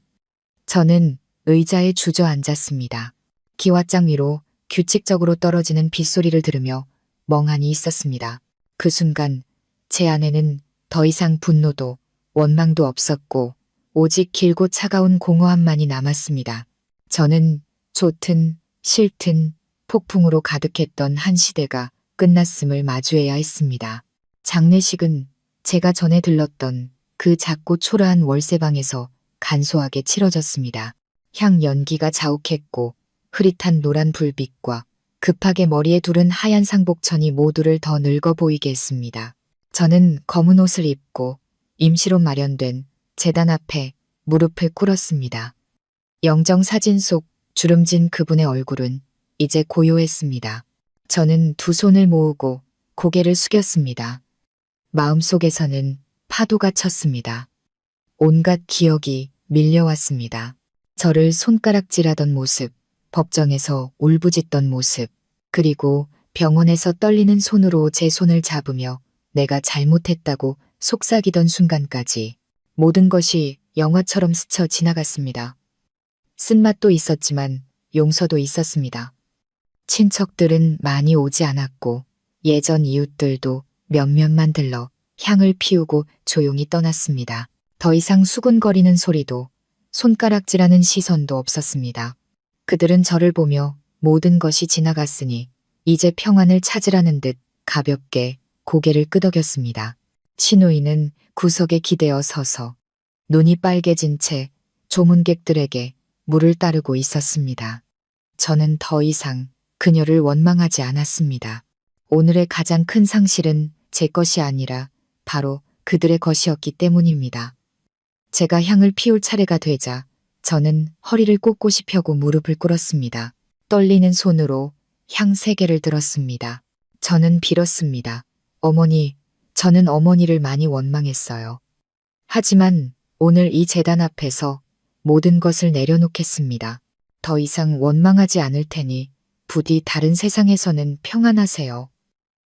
저는 의자에 주저앉았습니다. 기왓장 위로 규칙적으로 떨어지는 빗소리를 들으며 멍하니 있었습니다. 그 순간 제 안에는 더 이상 분노도 원망도 없었고 오직 길고 차가운 공허함만이 남았습니다. 저는 좋든 싫든 폭풍으로 가득했던 한 시대가 끝났음을 마주해야 했습니다. 장례식은 제가 전에 들렀던 그 작고 초라한 월세방에서 간소하게 치러졌습니다. 향 연기가 자욱했고 흐릿한 노란 불빛과 급하게 머리에 두른 하얀 상복천이 모두를 더 늙어 보이게 했습니다. 저는 검은 옷을 입고 임시로 마련된 제단 앞에 무릎을 꿇었습니다. 영정사진 속 주름진 그분의 얼굴은 이제 고요했습니다. 저는 두 손을 모으고 고개를 숙였습니다. 마음속에서는 파도가 쳤습니다. 온갖 기억이 밀려왔습니다. 저를 손가락질하던 모습, 법정에서 울부짖던 모습, 그리고 병원에서 떨리는 손으로 제 손을 잡으며 내가 잘못했다고 속삭이던 순간까지 모든 것이 영화처럼 스쳐 지나갔습니다. 쓴맛도 있었지만 용서도 있었습니다. 친척들은 많이 오지 않았고 예전 이웃들도 몇몇만 들러 향을 피우고 조용히 떠났습니다. 더 이상 수군거리는 소리도 손가락질하는 시선도 없었습니다. 그들은 저를 보며 모든 것이 지나갔으니 이제 평안을 찾으라는 듯 가볍게 고개를 끄덕였습니다. 시누이는 구석에 기대어 서서 눈이 빨개진 채 조문객들에게 물을 따르고 있었습니다. 저는 더 이상 그녀를 원망하지 않았습니다. 오늘의 가장 큰 상실은 제 것이 아니라 바로 그들의 것이었기 때문입니다. 제가 향을 피울 차례가 되자 저는 허리를 꼿꼿이 펴고 무릎을 꿇었습니다. 떨리는 손으로 향 3개를 들었습니다. 저는 빌었습니다. 어머니, 저는 어머니를 많이 원망했어요. 하지만 오늘 이 제단 앞에서 모든 것을 내려놓겠습니다. 더 이상 원망하지 않을 테니 부디 다른 세상에서는 평안하세요.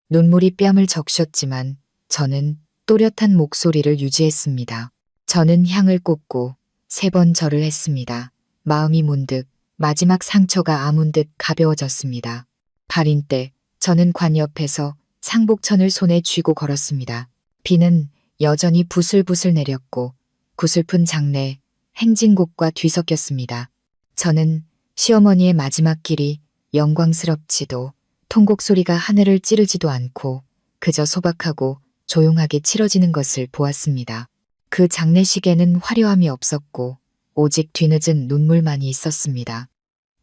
눈물이 뺨을 적셨지만 저는 또렷한 목소리를 유지했습니다. 저는 향을 꽂고 3번 절을 했습니다. 마음이 문득 마지막 상처가 아문 듯 가벼워졌습니다. 발인 때 저는 관 옆에서 상복천을 손에 쥐고 걸었습니다. 비는 여전히 부슬부슬 내렸고 구슬픈 장례 행진곡과 뒤섞였습니다. 저는 시어머니의 마지막 길이 영광스럽지도 통곡 소리가 하늘을 찌르지도 않고 그저 소박하고 조용하게 치러지는 것을 보았습니다. 그 장례식에는 화려함이 없었고 오직 뒤늦은 눈물만이 있었습니다.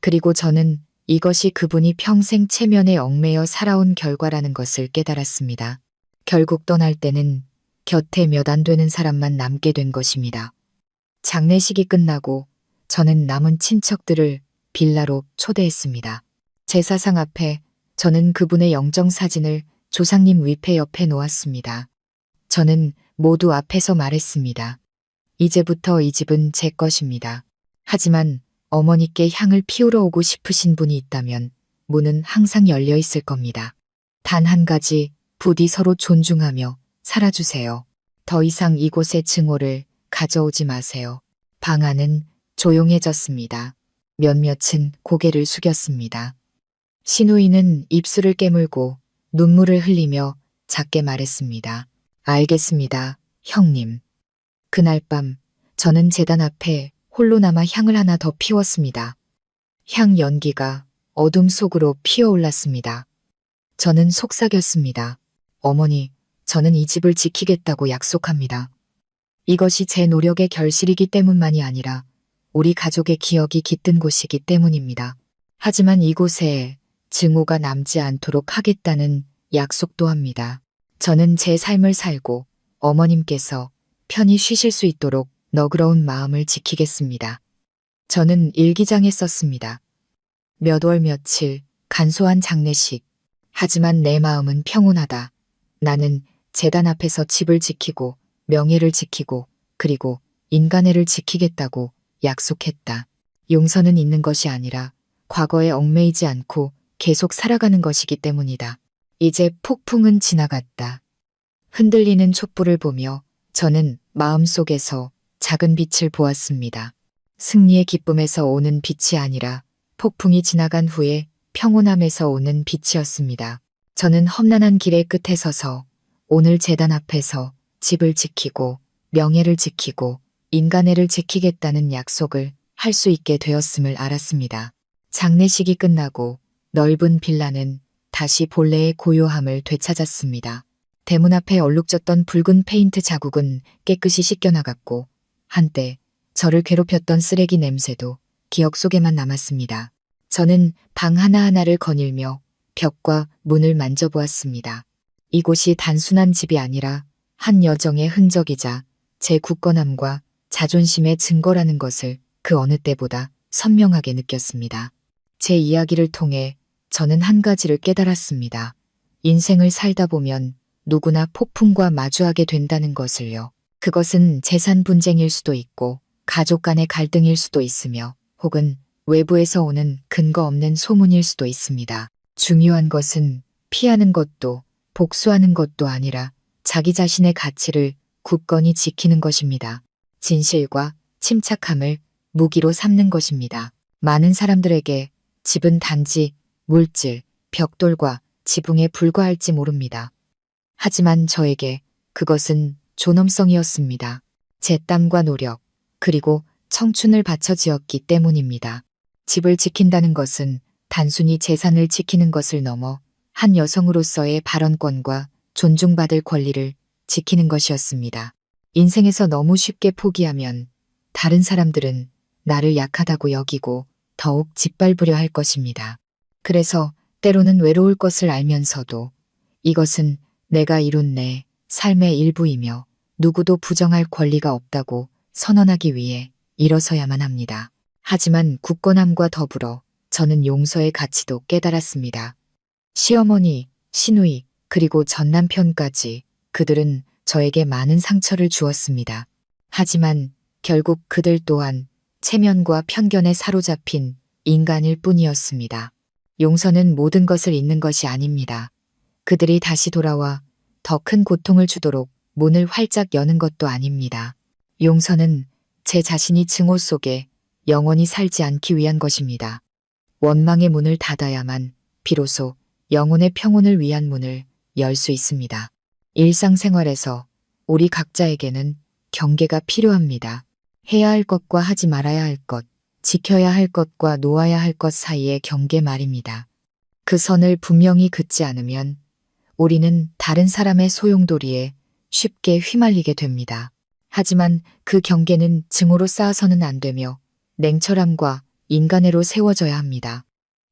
그리고 저는 이것이 그분이 평생 체면에 얽매여 살아온 결과라는 것을 깨달았습니다. 결국 떠날 때는 곁에 몇 안 되는 사람만 남게 된 것입니다. 장례식이 끝나고 저는 남은 친척들을 빌라로 초대했습니다. 제사상 앞에 저는 그분의 영정사진을 조상님 위패 옆에 놓았습니다. 저는 모두 앞에서 말했습니다. 이제부터 이 집은 제 것입니다. 하지만 어머니께 향을 피우러 오고 싶으신 분이 있다면 문은 항상 열려 있을 겁니다. 단 한 가지, 부디 서로 존중하며 살아주세요. 더 이상 이곳에 증오를 가져오지 마세요. 방 안은 조용해졌습니다. 몇몇은 고개를 숙였습니다. 신우이는 입술을 깨물고 눈물을 흘리며 작게 말했습니다. 알겠습니다, 형님. 그날 밤 저는 제단 앞에 홀로 남아 향을 하나 더 피웠습니다. 향 연기가 어둠 속으로 피어올랐습니다. 저는 속삭였습니다. 어머니, 저는 이 집을 지키겠다고 약속합니다. 이것이 제 노력의 결실이기 때문만이 아니라 우리 가족의 기억이 깃든 곳이기 때문입니다. 하지만 이곳에 증오가 남지 않도록 하겠다는 약속도 합니다. 저는 제 삶을 살고 어머님께서 편히 쉬실 수 있도록 너그러운 마음을 지키겠습니다. 저는 일기장에 썼습니다. 몇 월 며칠 간소한 장례식. 하지만 내 마음은 평온하다. 나는 제단 앞에서 집을 지키고 명예를 지키고 그리고 인간애를 지키겠다고 약속했다. 용서는 있는 것이 아니라 과거에 얽매이지 않고 계속 살아가는 것이기 때문이다. 이제 폭풍은 지나갔다. 흔들리는 촛불을 보며 저는 마음속에서 작은 빛을 보았습니다. 승리의 기쁨에서 오는 빛이 아니라 폭풍이 지나간 후에 평온함에서 오는 빛이었습니다. 저는 험난한 길의 끝에 서서 오늘 제단 앞에서 집을 지키고 명예를 지키고 인간애를 지키겠다는 약속을 할 수 있게 되었음을 알았습니다. 장례식이 끝나고 넓은 빌라는 다시 본래의 고요함을 되찾았습니다. 대문 앞에 얼룩졌던 붉은 페인트 자국은 깨끗이 씻겨나갔고 한때 저를 괴롭혔던 쓰레기 냄새도 기억 속에만 남았습니다. 저는 방 하나하나를 거닐며 벽과 문을 만져보았습니다. 이곳이 단순한 집이 아니라 한 여정의 흔적이자 제 굳건함과 자존심의 증거라는 것을 그 어느 때보다 선명하게 느꼈습니다. 제 이야기를 통해 저는 한 가지를 깨달았습니다. 인생을 살다 보면 누구나 폭풍과 마주하게 된다는 것을요. 그것은 재산 분쟁일 수도 있고 가족 간의 갈등일 수도 있으며 혹은 외부에서 오는 근거 없는 소문일 수도 있습니다. 중요한 것은 피하는 것도 복수하는 것도 아니라 자기 자신의 가치를 굳건히 지키는 것입니다. 진실과 침착함을 무기로 삼는 것입니다. 많은 사람들에게 집은 단지 물질, 벽돌과 지붕에 불과할지 모릅니다. 하지만 저에게 그것은 존엄성이었습니다. 제 땀과 노력, 그리고 청춘을 바쳐 지었기 때문입니다. 집을 지킨다는 것은 단순히 재산을 지키는 것을 넘어 한 여성으로서의 발언권과 존중받을 권리를 지키는 것이었습니다. 인생에서 너무 쉽게 포기하면 다른 사람들은 나를 약하다고 여기고 더욱 짓밟으려 할 것입니다. 그래서 때로는 외로울 것을 알면서도 이것은 내가 이룬 내 삶의 일부이며 누구도 부정할 권리가 없다고 선언하기 위해 일어서야만 합니다. 하지만 굳건함과 더불어 저는 용서의 가치도 깨달았습니다. 시어머니, 시누이, 그리고 전남편까지 그들은 저에게 많은 상처를 주었습니다. 하지만 결국 그들 또한 체면과 편견에 사로잡힌 인간일 뿐이었습니다. 용서는 모든 것을 잊는 것이 아닙니다. 그들이 다시 돌아와 더 큰 고통을 주도록 문을 활짝 여는 것도 아닙니다. 용서는 제 자신이 증오 속에 영원히 살지 않기 위한 것입니다. 원망의 문을 닫아야만 비로소 영혼의 평온을 위한 문을 열 수 있습니다. 일상생활에서 우리 각자에게는 경계가 필요합니다. 해야 할 것과 하지 말아야 할 것, 지켜야 할 것과 놓아야 할 것 사이의 경계 말입니다. 그 선을 분명히 긋지 않으면 우리는 다른 사람의 소용돌이에 쉽게 휘말리게 됩니다. 하지만 그 경계는 증오로 쌓아서는 안 되며 냉철함과 인간애로 세워져야 합니다.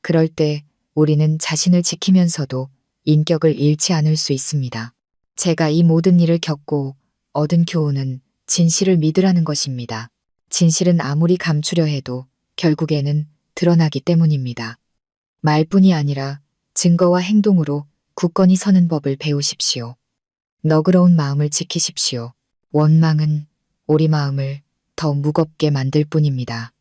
그럴 때 우리는 자신을 지키면서도 인격을 잃지 않을 수 있습니다. 제가 이 모든 일을 겪고 얻은 교훈은 진실을 믿으라는 것입니다. 진실은 아무리 감추려 해도 결국에는 드러나기 때문입니다. 말뿐이 아니라 증거와 행동으로 굳건히 서는 법을 배우십시오. 너그러운 마음을 지키십시오. 원망은 우리 마음을 더 무겁게 만들 뿐입니다.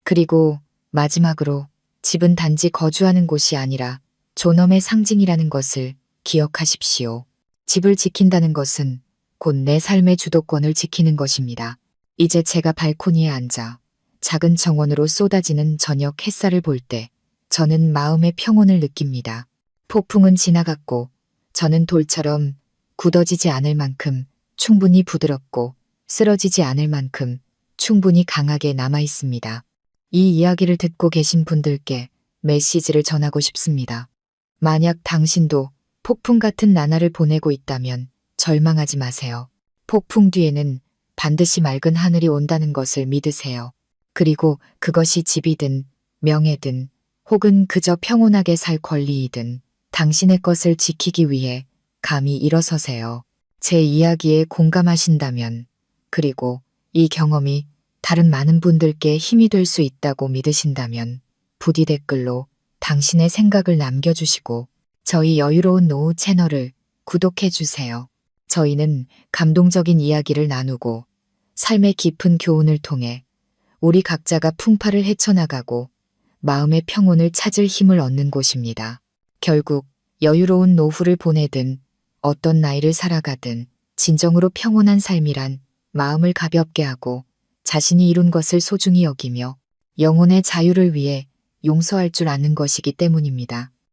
그리고 마지막으로 집은 단지 거주하는 곳이 아니라 존엄의 상징이라는 것을 기억하십시오. 집을 지킨다는 것은 곧 내 삶의 주도권을 지키는 것입니다. 이제 제가 발코니에 앉아 작은 정원으로 쏟아지는 저녁 햇살을 볼 때 저는 마음의 평온을 느낍니다. 폭풍은 지나갔고 저는 돌처럼 굳어지지 않을 만큼 충분히 부드럽고 쓰러지지 않을 만큼 충분히 강하게 남아 있습니다. 이 이야기를 듣고 계신 분들께 메시지를 전하고 싶습니다. 만약 당신도 폭풍 같은 나날을 보내고 있다면 절망하지 마세요. 폭풍 뒤에는 반드시 맑은 하늘이 온다는 것을 믿으세요. 그리고 그것이 집이든 명예든 혹은 그저 평온하게 살 권리이든 당신의 것을 지키기 위해 감히 일어서세요. 제 이야기에 공감하신다면, 그리고 이 경험이 다른 많은 분들께 힘이 될 수 있다고 믿으신다면 부디 댓글로 당신의 생각을 남겨주시고 저희 여유로운 노후 채널을 구독해 주세요. 저희는 감동적인 이야기를 나누고 삶의 깊은 교훈을 통해 우리 각자가 풍파를 헤쳐나가고 마음의 평온을 찾을 힘을 얻는 곳입니다. 결국 여유로운 노후를 보내든 어떤 나이를 살아가든 진정으로 평온한 삶이란 마음을 가볍게 하고 자신이 이룬 것을 소중히 여기며 영혼의 자유를 위해 용서할 줄 아는 것이기 때문입니다.